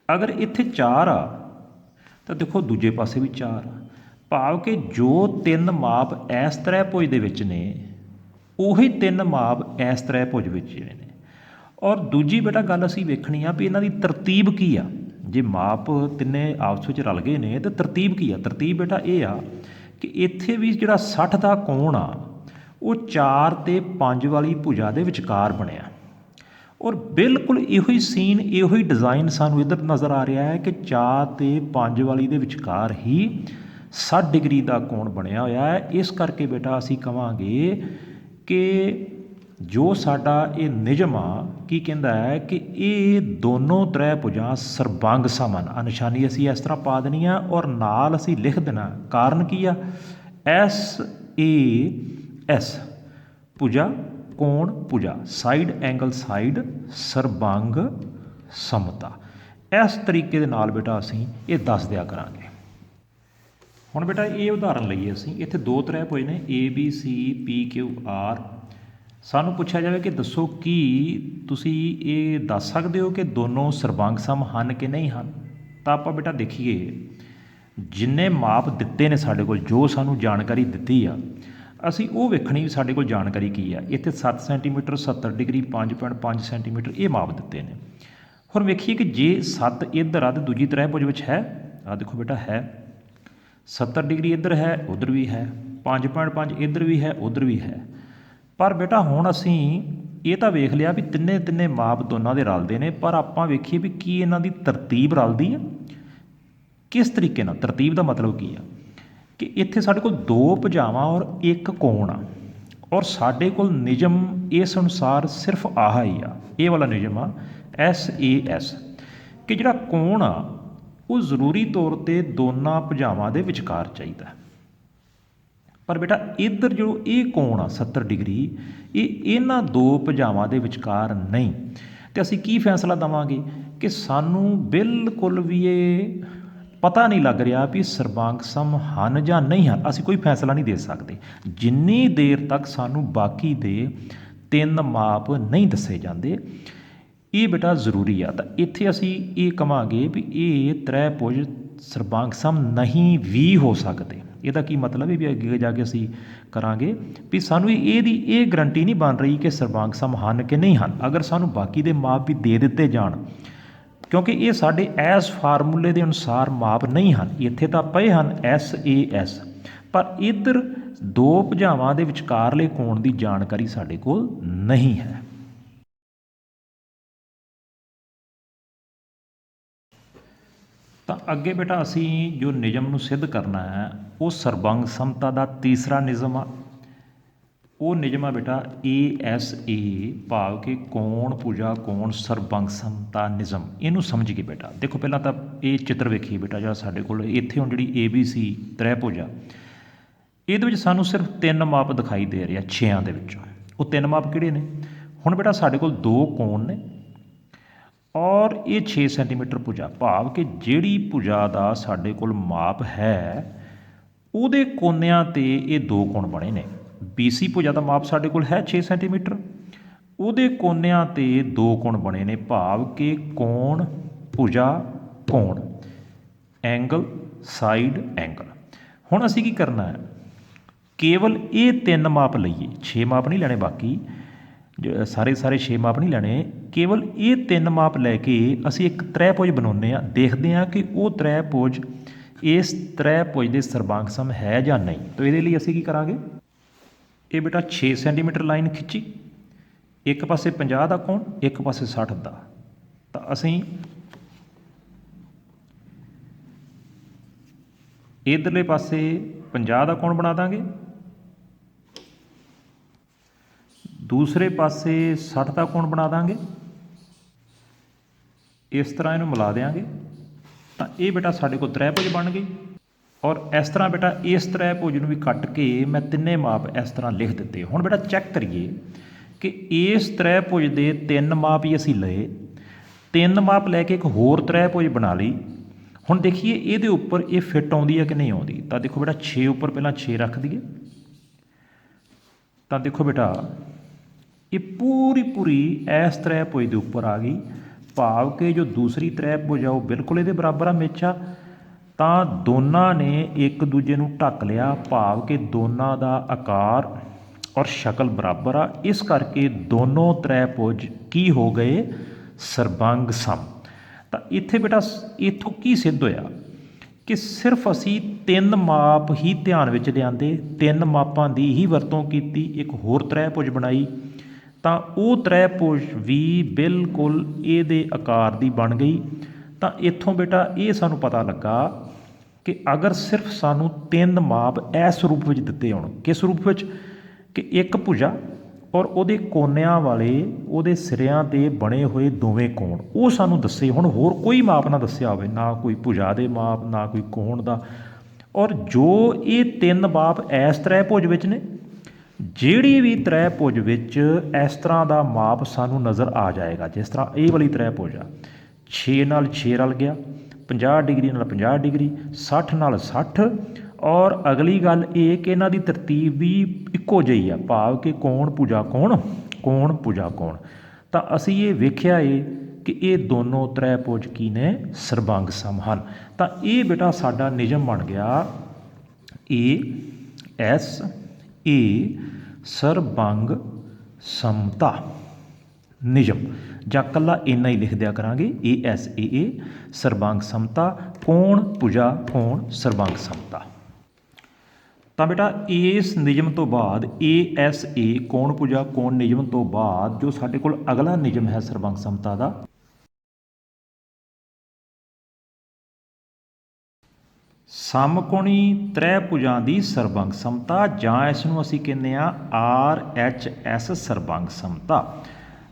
ਅਗਰ ਇੱਥੇ 4 ਆ ਤਾਂ ਦੇਖੋ ਦੂਜੇ ਪਾਸੇ ਵੀ 4 ਆ, ਭਾਵ ਕਿ ਜੋ 3 ਮਾਪ ਇਸ ਤ੍ਰੈਪੁਜ ਦੇ ਵਿੱਚ ਨੇ ਉਹੀ 3 ਮਾਪ ਇਸ ਤ੍ਰੈਪੁਜ ਵਿੱਚ ਜਿਹੜੇ ਨੇ। ਔਰ ਦੂਜੀ ਬੇਟਾ ਗੱਲ ਅਸੀਂ ਵੇਖਣੀ ਆ ਵੀ ਇਹਨਾਂ ਦੀ ਤਰਤੀਬ ਕੀ ਆ। ਜੇ ਮਾਪ ਤਿੰਨੇ ਆਪਸ ਵਿੱਚ ਰਲ ਗਏ ਨੇ ਤਾਂ ਤਰਤੀਬ ਕੀ ਆ? ਤਰਤੀਬ ਬੇਟਾ ਇਹ ਆ ਕਿ ਇੱਥੇ ਵੀ ਜਿਹੜਾ 60 ਦਾ ਕੋਣ ਆ ਉਹ 4 ਤੇ 5 ਵਾਲੀ ਭੁਜਾ ਦੇ ਵਿਚਕਾਰ ਬਣਿਆ ਔਰ ਬਿਲਕੁਲ ਇਹੋ ਹੀ ਸੀਨ, ਇਹੋ ਹੀ ਡਿਜ਼ਾਈਨ ਸਾਨੂੰ ਇੱਧਰ ਨਜ਼ਰ ਆ ਰਿਹਾ ਹੈ ਕਿ 4 ਤੇ 5 ਵਾਲੀ ਦੇ ਵਿਚਕਾਰ ਹੀ 60 ਡਿਗਰੀ ਦਾ ਕੋਣ ਬਣਿਆ ਹੋਇਆ ਹੈ। ਇਸ ਕਰਕੇ ਬੇਟਾ ਅਸੀਂ ਕਹਾਂਗੇ ਕਿ ਜੋ ਸਾਡਾ ਇਹ ਨਿਯਮ ਆ ਕੀ ਕਹਿੰਦਾ ਹੈ ਕਿ ਇਹ ਦੋਨੋਂ ਤ੍ਰੈਪੁਜਾਂ ਸਰਬੰਗ ਸਮ ਹਨ। ਨਿਸ਼ਾਨੀ ਅਸੀਂ ਇਸ ਤਰ੍ਹਾਂ ਪਾ ਦੇਣੀ ਆ ਔਰ ਨਾਲ ਅਸੀਂ ਲਿਖ ਦੇਣਾ ਕਾਰਨ ਕੀ ਆ, SAS ਭੁਜਾ ਕੋਣ ਭੁਜਾ, ਸਾਈਡ ਐਂਗਲ ਸਾਈਡ ਸਰਬੰਗ ਸਮਤਾ। ਇਸ ਤਰੀਕੇ ਦੇ ਨਾਲ ਬੇਟਾ ਅਸੀਂ ਇਹ ਦੱਸ ਦਿਆ ਕਰਾਂਗੇ। ਹੁਣ ਬੇਟਾ ਇਹ ਉਦਾਹਰਨ ਲਈਏ ਅਸੀਂ, ਇੱਥੇ 2 ਤ੍ਰੈਪੁਜ ਨੇ ABCPQR। ਸਾਨੂੰ ਪੁੱਛਿਆ ਜਾਵੇ ਕਿ ਦੱਸੋ ਕੀ ਤੁਸੀਂ ਇਹ ਦੱਸ ਸਕਦੇ ਹੋ ਕਿ ਦੋਨੋਂ ਸਰਬੰਗ ਸਮ ਹਨ ਕਿ ਨਹੀਂ ਹਨ। ਤਾਂ ਆਪਾਂ ਬੇਟਾ ਦੇਖੀਏ ਜਿੰਨੇ ਮਾਪ ਦਿੱਤੇ ਨੇ ਸਾਡੇ ਕੋਲ, ਜੋ ਸਾਨੂੰ ਜਾਣਕਾਰੀ ਦਿੱਤੀ ਆ, ਅਸੀਂ ਉਹ ਵੇਖਣੀ ਵੀ ਸਾਡੇ ਕੋਲ ਜਾਣਕਾਰੀ ਕੀ ਆ। ਇੱਥੇ 7 ਸੈਂਟੀਮੀਟਰ 70 ਡਿਗਰੀ 5.5 ਸੈਂਟੀਮੀਟਰ ਇਹ ਮਾਪ ਦਿੱਤੇ ਨੇ। ਹੁਣ ਵੇਖੀਏ ਕਿ ਜੇ 7 ਇੱਧਰ ਆ ਤਾਂ ਦੂਜੀ ਤ੍ਰੈਪੁਜ ਵਿੱਚ ਹੈ, ਆ ਦੇਖੋ ਬੇਟਾ ਹੈ 70 ਡਿਗਰੀ ਇੱਧਰ ਹੈ, ਉੱਧਰ ਵੀ ਹੈ, 5.5 ਇੱਧਰ ਵੀ ਹੈ, ਉੱਧਰ ਵੀ ਹੈ। ਪਰ ਬੇਟਾ ਹੁਣ ਅਸੀਂ ਇਹ ਤਾਂ ਵੇਖ ਲਿਆ ਵੀ ਤਿੰਨੇ ਮਾਪ ਦੋਨਾਂ ਦੇ ਰਲਦੇ ਨੇ, ਪਰ ਆਪਾਂ ਵੇਖੀਏ ਵੀ ਕੀ ਇਹਨਾਂ ਦੀ ਤਰਤੀਬ ਰਲਦੀ ਹੈ ਕਿਸ ਤਰੀਕੇ ਨਾਲ ਤਰਤੀਬ ਦਾ ਮਤਲਬ ਕੀ ਆ ਕਿ ਇੱਥੇ ਸਾਡੇ ਕੋਲ ਦੋ ਭੁਜਾਵਾਂ ਔਰ ਇੱਕ ਕੋਣ ਆ ਔਰ ਸਾਡੇ ਕੋਲ ਨਿਯਮ ਇਸ ਅਨੁਸਾਰ ਸਿਰਫ ਆਹ ਹੀ ਆ, ਇਹ ਵਾਲਾ ਨਿਯਮ ਆ SAS ਕਿ ਜਿਹੜਾ ਕੋਣ ਆ ਉਹ ਜ਼ਰੂਰੀ ਤੌਰ 'ਤੇ ਦੋਨਾਂ ਭੁਜਾਵਾਂ ਦੇ ਵਿਚਕਾਰ ਚਾਹੀਦਾ। ਪਰ ਬੇਟਾ ਇੱਧਰ ਜੋ ਇਹ ਕੋਣ ਆ 70 ਡਿਗਰੀ ਇਹ ਇਹਨਾਂ ਦੋ ਭੁਜਾਵਾਂ ਦੇ ਵਿਚਕਾਰ ਨਹੀਂ। ਅਤੇ ਅਸੀਂ ਕੀ ਫੈਸਲਾ ਦੇਵਾਂਗੇ ਕਿ ਸਾਨੂੰ ਬਿਲਕੁਲ ਵੀ ਇਹ ਪਤਾ ਨਹੀਂ ਲੱਗ ਰਿਹਾ ਵੀ ਸਰਬਾਂਗ ਸਮ ਹਨ ਜਾਂ ਨਹੀਂ ਹਨ। ਅਸੀਂ ਕੋਈ ਫੈਸਲਾ ਨਹੀਂ ਦੇ ਸਕਦੇ ਜਿੰਨੀ ਦੇਰ ਤੱਕ ਸਾਨੂੰ ਬਾਕੀ ਦੇ ਤਿੰਨ ਮਾਪ ਨਹੀਂ ਦੱਸੇ ਜਾਂਦੇ। ਇਹ ਬੇਟਾ ਜ਼ਰੂਰੀ ਆ। ਤਾਂ ਇੱਥੇ ਅਸੀਂ ਇਹ ਕਹਾਂਗੇ ਵੀ ਇਹ ਤ੍ਰੈਭੁਜ ਸਰਬਾਂਗ ਸਮ ਨਹੀਂ ਵੀ ਹੋ ਸਕਦੇ। ਇਹਦਾ ਕੀ ਮਤਲਬ ਹੈ ਵੀ ਅੱਗੇ ਜਾ ਕੇ ਅਸੀਂ ਕਰਾਂਗੇ ਵੀ ਸਾਨੂੰ ਇਹਦੀ ਇਹ ਗਰੰਟੀ ਨਹੀਂ ਬਣ ਰਹੀ ਕਿ ਸਰਬਾਂਗ ਸਮ ਹਨ ਕਿ ਨਹੀਂ ਹਨ ਅਗਰ ਸਾਨੂੰ ਬਾਕੀ ਦੇ ਮਾਪ ਵੀ ਦੇ ਦਿੱਤੇ ਜਾਣ, ਕਿਉਂਕਿ ਇਹ ਸਾਡੇ ਇਸ ਫਾਰਮੂਲੇ ਦੇ ਅਨੁਸਾਰ ਮਾਪ ਨਹੀਂ ਹਨ। ਇੱਥੇ ਤਾਂ ਪਏ ਹਨ SAS, ਪਰ ਇੱਧਰ ਦੋ ਭੁਜਾਵਾਂ ਦੇ ਵਿਚਕਾਰਲੇ ਕੋਣ ਦੀ ਜਾਣਕਾਰੀ ਸਾਡੇ ਕੋਲ ਨਹੀਂ ਹੈ। ਤਾਂ ਅੱਗੇ ਬੇਟਾ ਅਸੀਂ ਜੋ ਨਿਯਮ ਨੂੰ ਸਿੱਧ ਕਰਨਾ ਹੈ ਉਹ ਸਰਬੰਗ ਸਮਤਾ ਦਾ ਤੀਸਰਾ ਨਿਯਮ ਆ। ਉਹ ਨਿਯਮ ਆ ਬੇਟਾ ASA ਭਾਵ ਕਿ ਕੋਣ ਭੁਜਾ ਕੋਣ ਸਰਬੰਗ ਸਮਤਾ ਨਿਯਮ। ਇਹਨੂੰ ਸਮਝ ਕੇ ਬੇਟਾ ਦੇਖੋ ਪਹਿਲਾਂ ਤਾਂ ਇਹ ਚਿੱਤਰ ਵੇਖੀਏ ਬੇਟਾ ਜਿਹੜਾ ਸਾਡੇ ਕੋਲ ਇੱਥੇ ਹੁਣ ਜਿਹੜੀ ABC ਤ੍ਰੈਭੁਜ ਆ ਇਹਦੇ ਵਿੱਚ ਸਾਨੂੰ ਸਿਰਫ ਤਿੰਨ ਮਾਪ ਦਿਖਾਈ ਦੇ ਰਹੇ ਆ 6 ਦੇ ਵਿੱਚੋਂ। ਉਹ ਤਿੰਨ ਮਾਪ ਕਿਹੜੇ ਨੇ? ਹੁਣ ਬੇਟਾ ਸਾਡੇ ਕੋਲ ਦੋ ਕੋਣ ਨੇ ਔਰ ਇਹ 6 ਸੈਂਟੀਮੀਟਰ ਭੁਜਾ ਭਾਵ ਕਿ ਜਿਹੜੀ ਭੁਜਾ ਦਾ ਸਾਡੇ ਕੋਲ ਮਾਪ ਹੈ ਉਹਦੇ ਕੋਨਿਆਂ 'ਤੇ ਇਹ ਦੋ ਕੋਣ ਬਣੇ ਨੇ। BC ਭੁਜਾ ਦਾ ਮਾਪ ਸਾਡੇ ਕੋਲ ਹੈ 6 ਸੈਂਟੀਮੀਟਰ, ਉਹਦੇ ਕੋਨਿਆਂ 'ਤੇ ਦੋ ਕੋਣ ਬਣੇ ਨੇ ਭਾਵ ਕਿ ਕੋਣ ਭੁਜਾ ਕੋਣ, ਐਂਗਲ ਸਾਈਡ ਐਂਗਲ। ਹੁਣ ਅਸੀਂ ਕੀ ਕਰਨਾ ਹੈ ਕੇਵਲ ਇਹ ਤਿੰਨ ਮਾਪ ਲਈਏ, 6 ਮਾਪ ਨਹੀਂ ਲੈਣੇ, ਬਾਕੀ ਸਾਰੇ 6 ਮਾਪ ਨਹੀਂ ਲੈਣੇ, ਕੇਵਲ ਇਹ ਤਿੰਨ ਮਾਪ ਲੈ ਕੇ ਅਸੀਂ ਇੱਕ ਤ੍ਰੈਭੁਜ ਬਣਾਉਂਦੇ ਹਾਂ। ਦੇਖਦੇ ਹਾਂ ਕਿ ਉਹ ਤ੍ਰੈਭੁਜ ਇਸ ਤ੍ਰੈਭੁਜ ਦੇ ਸਰਬਾਂਗ ਸਮ ਹੈ ਜਾਂ ਨਹੀਂ। ਤਾਂ ਇਹਦੇ ਲਈ ਅਸੀਂ ਕੀ ਕਰਾਂਗੇ ਇਹ ਬੇਟਾ 6 ਸੈਂਟੀਮੀਟਰ ਲਾਈਨ ਖਿੱਚੀ, ਇੱਕ ਪਾਸੇ 50 ਦਾ ਕੋਣ ਇੱਕ ਪਾਸੇ 60 ਦਾ। ਤਾਂ ਅਸੀਂ ਇਧਰਲੇ ਪਾਸੇ 50 ਦਾ ਕੋਣ ਬਣਾ ਦਾਂਗੇ, ਦੂਸਰੇ ਪਾਸੇ 60 ਦਾ ਕੋਣ ਬਣਾ ਦਾਂਗੇ। ਇਸ ਤਰ੍ਹਾਂ ਇਹਨੂੰ ਮਿਲਾ ਦਿਆਂਗੇ ਤਾਂ ਇਹ ਬੇਟਾ ਸਾਡੇ ਕੋਲ ਤ੍ਰੈਭੁਜ ਬਣ ਗਈ। ਔਰ ਇਸ ਤਰ੍ਹਾਂ ਬੇਟਾ ਇਸ ਤ੍ਰੈਭੁਜ ਨੂੰ ਵੀ ਕੱਟ ਕੇ ਮੈਂ ਤਿੰਨੇ ਮਾਪ ਇਸ ਤਰ੍ਹਾਂ ਲਿਖ ਦਿੱਤੇ। ਹੁਣ ਬੇਟਾ ਚੈੱਕ ਕਰੀਏ ਕਿ ਇਸ ਤ੍ਰੈਭੁਜ ਦੇ ਤਿੰਨ ਮਾਪ ਹੀ ਅਸੀਂ ਲਏ, ਤਿੰਨ ਮਾਪ ਲੈ ਕੇ ਇੱਕ ਹੋਰ ਤ੍ਰੈਭੁਜ ਬਣਾ ਲਈ। ਹੁਣ ਦੇਖੀਏ ਇਹਦੇ ਉੱਪਰ ਇਹ ਫਿੱਟ ਆਉਂਦੀ ਹੈ ਕਿ ਨਹੀਂ ਆਉਂਦੀ। ਤਾਂ ਦੇਖੋ ਬੇਟਾ 6 ਉੱਪਰ ਪਹਿਲਾਂ 6 ਰੱਖ ਦਈਏ। ਤਾਂ ਦੇਖੋ ਬੇਟਾ ਇਹ ਪੂਰੀ ਇਸ ਤ੍ਰੈਭੁਜ ਦੇ ਉੱਪਰ ਆ ਗਈ ਭਾਵ ਕਿ ਜੋ ਦੂਸਰੀ ਤ੍ਰੈਭੁਜ ਆ ਉਹ ਬਿਲਕੁਲ ਇਹਦੇ ਬਰਾਬਰ ਆ ਮੇਚਾ। ਤਾਂ ਦੋਨਾਂ ਨੇ ਇੱਕ ਦੂਜੇ ਨੂੰ ਢੱਕ ਲਿਆ ਭਾਵ ਕਿ ਦੋਨਾਂ ਦਾ ਆਕਾਰ ਔਰ ਸ਼ਕਲ ਬਰਾਬਰ ਆ। ਇਸ ਕਰਕੇ ਦੋਨੋਂ ਤ੍ਰੈਭੁਜ ਕੀ ਹੋ ਗਏ ਸਰਬੰਗ ਸਮ। ਤਾਂ ਇੱਥੇ ਬੇਟਾ ਇੱਥੋਂ ਕੀ ਸਿੱਧ ਹੋਇਆ ਕਿ ਸਿਰਫ ਅਸੀਂ ਤਿੰਨ ਮਾਪ ਹੀ ਧਿਆਨ ਵਿੱਚ ਲਿਆਂਦੇ, ਤਿੰਨ ਮਾਪਾਂ ਦੀ ਹੀ ਵਰਤੋਂ ਕੀਤੀ, ਇੱਕ ਹੋਰ ਤ੍ਰੈਭੁਜ ਬਣਾਈ ਤਾਂ ਉਹ ਤ੍ਰੈਭੁਜ ਵੀ ਬਿਲਕੁਲ ਇਹਦੇ ਆਕਾਰ ਦੀ ਬਣ ਗਈ। ਤਾਂ ਇੱਥੋਂ ਬੇਟਾ ਇਹ ਸਾਨੂੰ ਪਤਾ ਲੱਗਾ ਕਿ ਅਗਰ ਸਿਰਫ ਸਾਨੂੰ ਤਿੰਨ ਮਾਪ ਇਸ ਰੂਪ ਵਿੱਚ ਦਿੱਤੇ ਹੋਣ, ਕਿਸ ਰੂਪ ਵਿੱਚ ਕਿ ਇੱਕ ਭੁਜਾ ਔਰ ਉਹਦੇ ਕੋਨਿਆਂ ਵਾਲੇ ਉਹਦੇ ਸਿਰਿਆਂ 'ਤੇ ਬਣੇ ਹੋਏ ਦੋਵੇਂ ਕੋਣ ਉਹ ਸਾਨੂੰ ਦੱਸੇ ਹੁਣ, ਹੋਰ ਕੋਈ ਮਾਪ ਨਾ ਦੱਸਿਆ ਹੋਵੇ, ਨਾ ਕੋਈ ਭੁਜਾ ਦੇ ਮਾਪ ਨਾ ਕੋਈ ਕੋਣ ਦਾ। ਔਰ ਜੋ ਇਹ ਤਿੰਨ ਮਾਪ ਇਸ ਤ੍ਰੈਭੁਜ ਵਿੱਚ ਨੇ, ਜਿਹੜੀ ਵੀ ਤ੍ਰੈਭੁਜ ਵਿੱਚ ਇਸ ਤਰ੍ਹਾਂ ਦਾ ਮਾਪ ਸਾਨੂੰ ਨਜ਼ਰ ਆ ਜਾਏਗਾ, ਜਿਸ ਤਰ੍ਹਾਂ ਇਹ ਵਾਲੀ ਤ੍ਰੈਭੁਜ ਆ 6 ਨਾਲ 6 ਰਲ ਗਿਆ, 50 ਡਿਗਰੀ ਨਾਲ 50 ਡਿਗਰੀ, 60 ਨਾਲ 60। ਔਰ ਅਗਲੀ ਗੱਲ ਇਹ ਕਿ ਇਹਨਾਂ ਦੀ ਤਰਤੀਬ ਵੀ ਇੱਕੋ ਜਿਹੀ ਆ ਭਾਵ ਕਿ ਕੋਣ ਭੁਜਾ ਕੋਣ, ਕੋਣ ਭੁਜਾ ਕੋਣ। ਤਾਂ ਅਸੀਂ ਇਹ ਵੇਖਿਆ ਏ ਕਿ ਇਹ ਦੋਨੋਂ ਤ੍ਰੈਭੁਜ ਕੀ ਨੇ ਸਰਬੰਗ ਸਮ ਹਨ। ਤਾਂ ਇਹ ਬੇਟਾ ਸਾਡਾ ਨਿਯਮ ਬਣ ਗਿਆ ASA ਸਰਬੰਗ ਸਮਤਾ ਨਿਯਮ, ਜਾਂ ਇਕੱਲਾ ਇੰਨਾ ਹੀ ਲਿਖ ਦਿਆ ਕਰਾਂਗੇ ASA ਸਰਬੰਗ ਸਮਤਾ ਕੋਣ ਭੁਜਾ ਕੋਣ ਸਰਬੰਗ ਸਮਤਾ। ਤਾਂ ਬੇਟਾ ਇਸ ਨਿਯਮ ਤੋਂ ਬਾਅਦ ASA ਕੋਣ ਭੁਜਾ ਕੋਣ ਨਿਯਮ ਤੋਂ ਬਾਅਦ ਜੋ ਸਾਡੇ ਕੋਲ ਅਗਲਾ ਨਿਯਮ ਹੈ ਸਰਬੰਗ ਸਮਤਾ ਦਾ ਸਮਕੋਣੀ ਤ੍ਰੈਭੁਜਾਂ ਦੀ ਸਰਬੰਗ ਸਮਤਾ, ਜਾਂ ਇਸ ਨੂੰ ਅਸੀਂ ਕਹਿੰਦੇ ਆ RHS ਸਰਬੰਗ ਸਮਤਾ।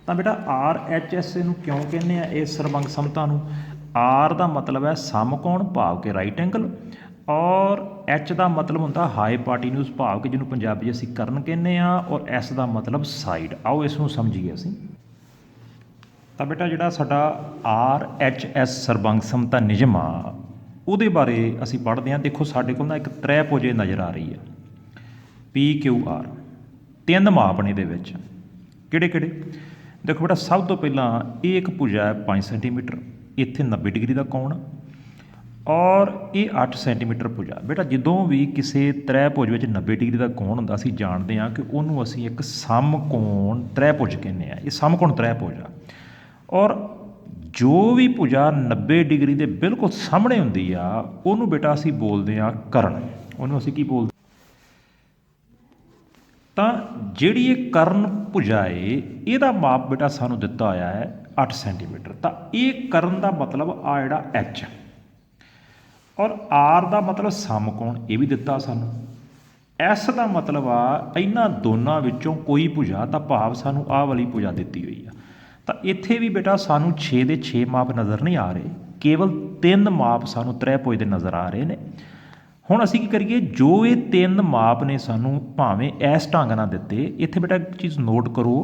ਤਾਂ ਬੇਟਾ RHS ਨੂੰ ਕਿਉਂ ਕਹਿੰਦੇ ਆ ਇਸ ਸਰਬੰਗ ਸਮਤਾ ਨੂੰ? R ਦਾ ਮਤਲਬ ਹੈ ਸਮਕੋਣ ਭਾਵ ਕਿ ਰਾਈਟ ਐਂਗਲ, ਔਰ H ਦਾ ਮਤਲਬ ਹੁੰਦਾ ਹਾਈਪਾਟੀਨਿਊਸ ਭਾਵ ਕਿ ਜਿਹਨੂੰ ਪੰਜਾਬੀ ਅਸੀਂ ਕਰਨ ਕਹਿੰਦੇ ਆ, ਔਰ S ਦਾ ਮਤਲਬ ਸਾਈਡ। ਆਓ ਇਸ ਨੂੰ ਸਮਝੀਏ ਅਸੀਂ। ਤਾਂ ਬੇਟਾ ਜਿਹੜਾ ਸਾਡਾ RHS ਸਰਬੰਗ ਸਮਤਾ ਨਿਯਮ ਆ, ਉਹਦੇ ਬਾਰੇ ਅਸੀਂ ਪੜ੍ਹਦੇ ਹਾਂ। ਦੇਖੋ ਸਾਡੇ ਕੋਲ ਨਾ ਇੱਕ ਤ੍ਰੈਭੁਜ ਨਜ਼ਰ ਆ ਰਹੀ ਹੈ PQR, ਤਿੰਨ ਮਾਪ ਨੇ ਇਹਦੇ ਵਿੱਚ। ਕਿਹੜੇ ਕਿਹੜੇ? ਦੇਖੋ ਬੇਟਾ ਸਭ ਤੋਂ ਪਹਿਲਾਂ ਇਹ ਇੱਕ ਭੁਜਾ ਹੈ 5 ਸੈਂਟੀਮੀਟਰ, ਇੱਥੇ 90 ਡਿਗਰੀ ਦਾ ਕੋਣ, ਔਰ ਇਹ 8 ਸੈਂਟੀਮੀਟਰ ਭੁਜਾ। ਬੇਟਾ ਜਦੋਂ ਵੀ ਕਿਸੇ ਤ੍ਰੈਭੁਜ ਵਿੱਚ 90 ਡਿਗਰੀ ਦਾ ਕੋਣ ਹੁੰਦਾ, ਅਸੀਂ ਜਾਣਦੇ ਹਾਂ ਕਿ ਉਹਨੂੰ ਅਸੀਂ ਇੱਕ ਸਮਕੋਣ ਤ੍ਰੈਭੁਜ ਕਹਿੰਦੇ ਹਾਂ। ਇਹ ਸਮਕੋਣ ਤ੍ਰੈਭੁਜ ਆ, ਔਰ ਜੋ ਵੀ ਭੁਜਾ 90 ਡਿਗਰੀ ਦੇ ਬਿਲਕੁਲ ਸਾਹਮਣੇ ਹੁੰਦੀ ਆ, ਉਹਨੂੰ ਬੇਟਾ ਅਸੀਂ ਬੋਲਦੇ ਹਾਂ ਕਰਨ। ਉਹਨੂੰ ਅਸੀਂ ਕੀ ਬੋਲਦੇ? ਤਾਂ ਜਿਹੜੀ ਇਹ ਕਰਨ ਭੁਜਾ ਏ, ਇਹਦਾ ਮਾਪ ਬੇਟਾ ਸਾਨੂੰ ਦਿੱਤਾ ਹੋਇਆ ਹੈ 8 ਸੈਂਟੀਮੀਟਰ। ਤਾਂ ਇਹ ਕਰਨ ਦਾ ਮਤਲਬ ਆ ਜਿਹੜਾ H, ਔਰ R ਦਾ ਮਤਲਬ ਸਮਕੋਣ, ਇਹ ਵੀ ਦਿੱਤਾ ਸਾਨੂੰ। S ਦਾ ਮਤਲਬ ਆ ਇਹਨਾਂ ਦੋਨਾਂ ਵਿੱਚੋਂ ਕੋਈ ਭੁਜਾ, ਤਾਂ ਭਾਵ ਸਾਨੂੰ ਆਹ ਵਾਲੀ ਭੁਜਾ ਦਿੱਤੀ ਹੋਈ ਆ। ਤਾਂ ਇੱਥੇ ਵੀ ਬੇਟਾ ਸਾਨੂੰ 6 ਦੇ 6 ਮਾਪ ਨਜ਼ਰ ਨਹੀਂ ਆ ਰਹੇ, ਕੇਵਲ 3 ਮਾਪ ਸਾਨੂੰ ਤ੍ਰੈਭੁਜ ਦੇ ਨਜ਼ਰ ਆ ਰਹੇ ਨੇ। ਹੁਣ ਅਸੀਂ ਕੀ ਕਰੀਏ? ਜੋ ਇਹ 3 ਮਾਪ ਨੇ ਸਾਨੂੰ ਭਾਵੇਂ ਇਸ ਢੰਗ ਨਾਲ ਦਿੱਤੇ, ਇੱਥੇ ਬੇਟਾ ਇੱਕ ਚੀਜ਼ ਨੋਟ ਕਰੋ,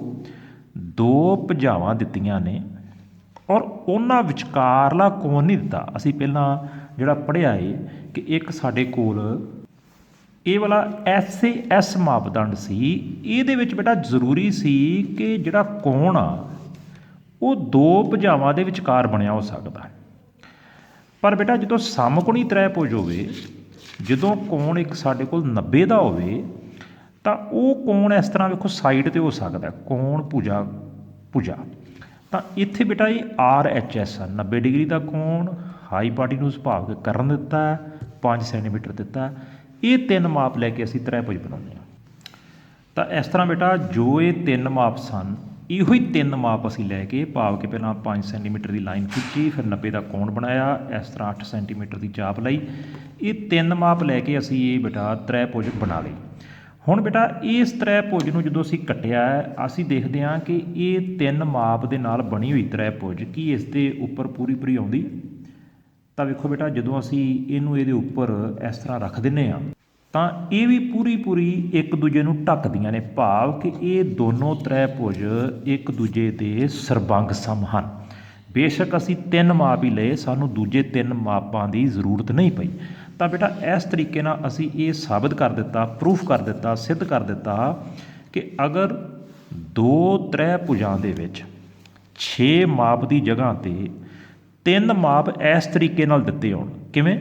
2 ਭੁਜਾਵਾਂ ਦਿੱਤੀਆਂ ਨੇ ਔਰ ਉਹਨਾਂ ਵਿਚਕਾਰਲਾ ਕੋਣ ਨਹੀਂ ਦਿੱਤਾ। ਅਸੀਂ ਪਹਿਲਾਂ ਜਿਹੜਾ ਪੜ੍ਹਿਆ ਏ ਕਿ ਇੱਕ ਸਾਡੇ ਕੋਲ ਇਹ ਵਾਲਾ SAS ਮਾਪਦੰਡ ਸੀ, ਇਹਦੇ ਵਿੱਚ ਬੇਟਾ ਜ਼ਰੂਰੀ ਸੀ ਕਿ ਜਿਹੜਾ ਕੋਣ ਆ ਉਹ 2 ਭੁਜਾਵਾਂ ਦੇ ਵਿਚਕਾਰ ਬਣਿਆ ਹੋ ਸਕਦਾ। ਪਰ ਬੇਟਾ ਜਦੋਂ ਸਮਕੋਣੀ ਤ੍ਰੈਭੁਜ ਹੋਵੇ, ਜਦੋਂ ਕੋਣ ਇੱਕ ਸਾਡੇ ਕੋਲ 90 ਦਾ ਹੋਵੇ, ਤਾਂ ਉਹ ਕੋਣ ਇਸ ਤਰ੍ਹਾਂ ਵੇਖੋ ਸਾਈਡ 'ਤੇ ਹੋ ਸਕਦਾ, ਕੋਣ ਭੁਜਾ। ਤਾਂ ਇੱਥੇ ਬੇਟਾ ਇਹ RHS ਆ, 90 ਡਿਗਰੀ ਦਾ ਕੋਣ, ਹਾਈਪਾਟੀਨਿਊਸ ਭਾਵ ਕਿ ਕਰਨ ਦਿੱਤਾ, 5 ਸੈਂਟੀਮੀਟਰ ਦਿੱਤਾ। ਇਹ 3 ਮਾਪ ਲੈ ਕੇ ਅਸੀਂ ਤ੍ਰੈਭੁਜ ਬਣਾਉਂਦੇ ਹਾਂ। ਤਾਂ ਇਸ ਤਰ੍ਹਾਂ ਬੇਟਾ ਜੋ ਇਹ 3 ਮਾਪ ਸਨ, ਇਹੋ ਹੀ 3 ਮਾਪ ਅਸੀਂ ਲੈ ਕੇ, ਭਾਵ ਕਿ ਪਹਿਲਾਂ 5 ਸੈਂਟੀਮੀਟਰ ਦੀ ਲਾਈਨ ਖਿੱਚੀ, ਫਿਰ 90 ਦਾ ਕੋਣ ਬਣਾਇਆ, ਇਸ ਤਰ੍ਹਾਂ 8 ਸੈਂਟੀਮੀਟਰ ਦੀ ਚਾਪ ਲਈ। ਇਹ 3 ਮਾਪ ਲੈ ਕੇ ਅਸੀਂ ਇਹ ਬੇਟਾ ਤ੍ਰੈਭੁਜ ਬਣਾ ਲਈ। ਹੁਣ ਬੇਟਾ ਇਸ ਤ੍ਰੈਭੁਜ ਨੂੰ ਜਦੋਂ ਅਸੀਂ ਕੱਟਿਆ, ਅਸੀਂ ਦੇਖਦੇ ਹਾਂ ਕਿ ਇਹ 3 ਮਾਪ ਦੇ ਨਾਲ ਬਣੀ ਹੋਈ ਤ੍ਰੈਭੁਜ ਕੀ ਇਸ ਦੇ ਉੱਪਰ ਪੂਰੀ ਆਉਂਦੀ? ਤਾਂ ਵੇਖੋ ਬੇਟਾ ਜਦੋਂ ਅਸੀਂ ਇਹਨੂੰ ਇਹਦੇ ਉੱਪਰ ਇਸ ਤਰ੍ਹਾਂ ਰੱਖ ਦਿੰਦੇ ਹਾਂ, ਤਾਂ ਇਹ ਵੀ ਪੂਰੀ ਇੱਕ ਦੂਜੇ ਨੂੰ ਢੱਕਦੀਆਂ ਨੇ, ਭਾਵ ਕਿ ਇਹ ਦੋਨੋਂ ਤ੍ਰੈਭੁਜ ਇੱਕ ਦੂਜੇ ਦੇ ਸਰਬੰਗ ਸਮ ਹਨ। ਬੇਸ਼ੱਕ ਅਸੀਂ 3 ਮਾਪ ਹੀ ਲਏ, ਸਾਨੂੰ ਦੂਜੇ 3 ਮਾਪਾਂ ਦੀ ਜ਼ਰੂਰਤ ਨਹੀਂ ਪਈ। ਤਾਂ ਬੇਟਾ ਇਸ ਤਰੀਕੇ ਨਾਲ ਅਸੀਂ ਇਹ ਸਾਬਤ ਕਰ ਦਿੱਤਾ, ਪ੍ਰੂਫ ਕਰ ਦਿੱਤਾ, ਸਿੱਧ ਕਰ ਦਿੱਤਾ ਕਿ ਅਗਰ 2 ਤ੍ਰੈਭੁਜਾਂ ਦੇ ਵਿੱਚ 6 ਮਾਪ ਦੀ ਜਗ੍ਹਾ 'ਤੇ 3 ਮਾਪ ਇਸ ਤਰੀਕੇ ਨਾਲ ਦਿੱਤੇ ਹੋਣ, ਕਿਵੇਂ?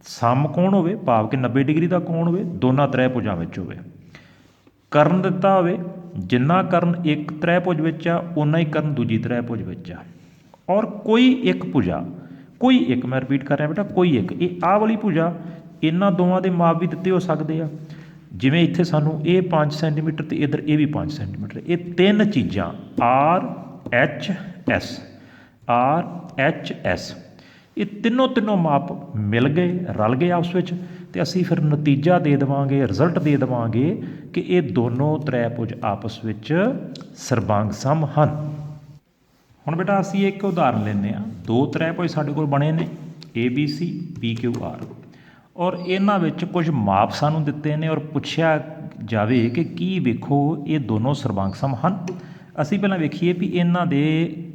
ਸਮਕੋਣ ਹੋਵੇ, ਭਾਵ ਕਿ 90 ਡਿਗਰੀ ਦਾ ਕੋਣ ਹੋਵੇ, ਦੋਨਾਂ ਤ੍ਰੈਭੁਜਾਂ ਵਿੱਚ ਹੋਵੇ, ਕਰਨ ਦਿੱਤਾ ਹੋਵੇ, ਜਿੰਨਾ ਕਰਨ ਇੱਕ ਤ੍ਰੈਭੁਜ ਵਿੱਚ ਆ ਓਨਾ ਹੀ ਕਰਨ ਦੂਜੀ ਤ੍ਰੈਭੁਜ ਵਿੱਚ ਆ, ਔਰ ਕੋਈ ਇੱਕ ਭੁਜਾ, ਕੋਈ ਇੱਕ, ਮੈਂ ਰਿਪੀਟ ਕਰ ਰਿਹਾ ਬੇਟਾ, ਕੋਈ ਇੱਕ, ਇਹ ਆਹ ਵਾਲੀ ਭੁਜਾ, ਇਹਨਾਂ ਦੋਵਾਂ ਦੇ ਮਾਪ ਵੀ ਦਿੱਤੇ ਹੋ ਸਕਦੇ ਆ। ਜਿਵੇਂ ਇੱਥੇ ਸਾਨੂੰ ਇਹ 5 ਸੈਂਟੀਮੀਟਰ ਅਤੇ ਇੱਧਰ ਇਹ ਵੀ 5 ਸੈਂਟੀਮੀਟਰ, ਇਹ 3 ਚੀਜ਼ਾਂ RHS, ਇਹ ਤਿੰਨੋਂ ਮਾਪ ਮਿਲ ਗਏ, ਰਲ ਗਏ ਆਪਸ ਵਿੱਚ, ਅਤੇ ਅਸੀਂ ਫਿਰ ਨਤੀਜਾ ਦੇ ਦੇਵਾਂਗੇ, ਰਿਜ਼ਲਟ ਦੇ ਦੇਵਾਂਗੇ ਕਿ ਇਹ ਦੋਨੋਂ ਤ੍ਰੈਭੁਜ ਆਪਸ ਵਿੱਚ ਸਰਬੰਗ ਸਮ ਹਨ। ਹੁਣ ਬੇਟਾ ਅਸੀਂ ਇੱਕ ਉਦਾਹਰਨ ਲੈਂਦੇ ਹਾਂ। 2 ਤ੍ਰੈਭੁਜ ਸਾਡੇ ਕੋਲ ਬਣੇ ਨੇ ABC, PQR, ਔਰ ਇਹਨਾਂ ਵਿੱਚ ਕੁਝ ਮਾਪ ਸਾਨੂੰ ਦਿੱਤੇ ਨੇ, ਔਰ ਪੁੱਛਿਆ ਜਾਵੇ ਕਿ ਕੀ ਵੇਖੋ ਇਹ ਦੋਨੋਂ ਸਰਬੰਗ ਸਮ ਹਨ। ਅਸੀਂ ਪਹਿਲਾਂ ਵੇਖੀਏ ਵੀ ਇਹਨਾਂ ਦੇ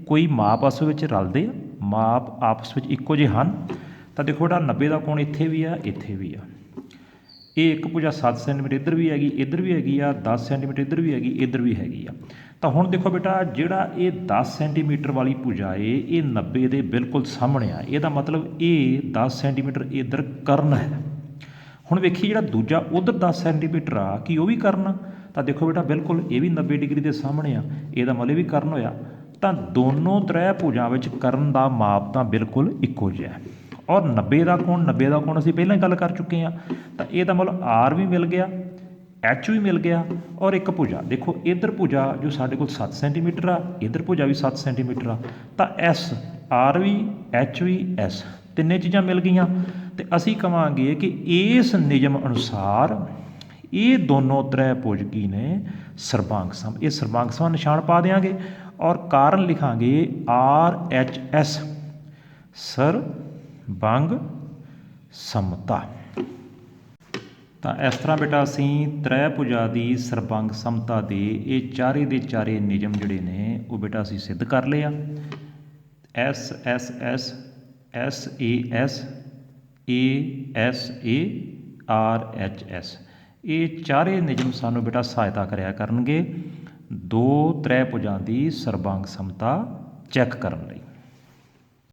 ਕੋਈ ਮਾਪ ਆਪਸ ਵਿੱਚ ਰਲਦੇ ਆ, ਮਾਪ ਆਪਸ ਵਿੱਚ ਇੱਕੋ ਜਿਹੇ ਹਨ। ਤਾਂ ਦੇਖੋ ਬੇਟਾ 90 ਦਾ ਕੋਣ ਇੱਥੇ ਵੀ ਆ, ਇੱਥੇ ਵੀ ਆ। ਇਹ ਇੱਕ ਭੁਜਾ 7 ਸੈਂਟੀਮੀਟਰ ਇੱਧਰ ਵੀ ਹੈਗੀ, ਇੱਧਰ ਵੀ ਹੈਗੀ ਆ, 10 ਸੈਂਟੀਮੀਟਰ ਇੱਧਰ ਵੀ ਹੈਗੀ, ਇੱਧਰ ਵੀ ਹੈਗੀ ਆ। ਤਾਂ ਹੁਣ ਦੇਖੋ ਬੇਟਾ ਜਿਹੜਾ ਇਹ 10 ਸੈਂਟੀਮੀਟਰ ਵਾਲੀ ਭੁਜਾ ਏ, ਇਹ 90 ਦੇ ਬਿਲਕੁਲ ਸਾਹਮਣੇ ਆ। ਇਹਦਾ ਮਤਲਬ ਇਹ 10 ਸੈਂਟੀਮੀਟਰ ਇੱਧਰ ਕਰਨ ਹੈ। ਹੁਣ ਵੇਖੀ ਜਿਹੜਾ ਦੂਜਾ ਉੱਧਰ 10 ਸੈਂਟੀਮੀਟਰ ਆ, ਕੀ ਉਹ ਵੀ ਕਰਨ? ਤਾਂ ਦੇਖੋ ਬੇਟਾ ਬਿਲਕੁਲ ਇਹ ਵੀ 90 ਡਿਗਰੀ ਦੇ ਸਾਹਮਣੇ ਆ, ਇਹਦਾ ਮਤਲਬ ਵੀ ਕਰਨ ਹੋਇਆ। ਤਾਂ ਦੋਨੋਂ ਤ੍ਰੈਭੁਜਾਂ ਵਿੱਚ ਕਰਨ ਦਾ ਮਾਪ ਤਾਂ ਬਿਲਕੁਲ ਇੱਕੋ ਜਿਹਾ, ਔਰ 90 ਦਾ ਕੋਣ ਅਸੀਂ ਪਹਿਲਾਂ ਹੀ ਗੱਲ ਕਰ ਚੁੱਕੇ ਹਾਂ। ਤਾਂ ਇਹਦਾ ਮਤਲਬ R ਵੀ ਮਿਲ ਗਿਆ, H ਵੀ ਮਿਲ ਗਿਆ, ਔਰ ਇੱਕ ਭੁਜਾ ਦੇਖੋ ਇੱਧਰ ਭੁਜਾ ਜੋ ਸਾਡੇ ਕੋਲ 7 ਸੈਂਟੀਮੀਟਰ ਆ, ਇੱਧਰ ਭੁਜਾ ਵੀ 7 ਸੈਂਟੀਮੀਟਰ ਆ। ਤਾਂ S, R ਵੀ, H ਵੀ, S, ਤਿੰਨੇ ਚੀਜ਼ਾਂ ਮਿਲ ਗਈਆਂ। ਤੇ ਅਸੀਂ ਕਵਾਂਗੇ ਕਿ ਇਸ ਨਿਯਮ ਅਨੁਸਾਰ ਇਹ ਦੋਨੋਂ ਤ੍ਰੈਭੁਜ ਕੀ ਨੇ ਸਰਬਾਂਗ ਸਮ। ਇਹ ਸਰਬਾਂਗ ਸਮ ਨਿਸ਼ਾਨ ਪਾ ਦਿਆਂਗੇ ਔਰ ਕਾਰਨ ਲਿਖਾਂਗੇ RHS ਸਰਬੰਗ ਸਮਤਾ। ਤਾਂ ਇਸ ਤਰ੍ਹਾਂ ਬੇਟਾ ਅਸੀਂ ਤ੍ਰੈਭੁਜਾ ਦੀ ਸਰਬੰਗ ਸਮਤਾ ਦੇ ਇਹ ਚਾਰੇ ਦੇ ਚਾਰੇ ਨਿਯਮ ਜਿਹੜੇ ਨੇ ਉਹ ਬੇਟਾ ਅਸੀਂ ਸਿੱਧ ਕਰ ਲਏ ਆ। SSS SAS ASA RHS ਇਹ ਚਾਰੇ ਨਿਯਮ ਸਾਨੂੰ ਬੇਟਾ ਸਹਾਇਤਾ ਕਰਿਆ ਕਰਨਗੇ ਦੋ ਤ੍ਰੈਭੁਜਾਂ ਦੀ ਸਰਬੰਗ ਸਮਤਾ ਚੈੱਕ ਕਰਨ ਲਈ।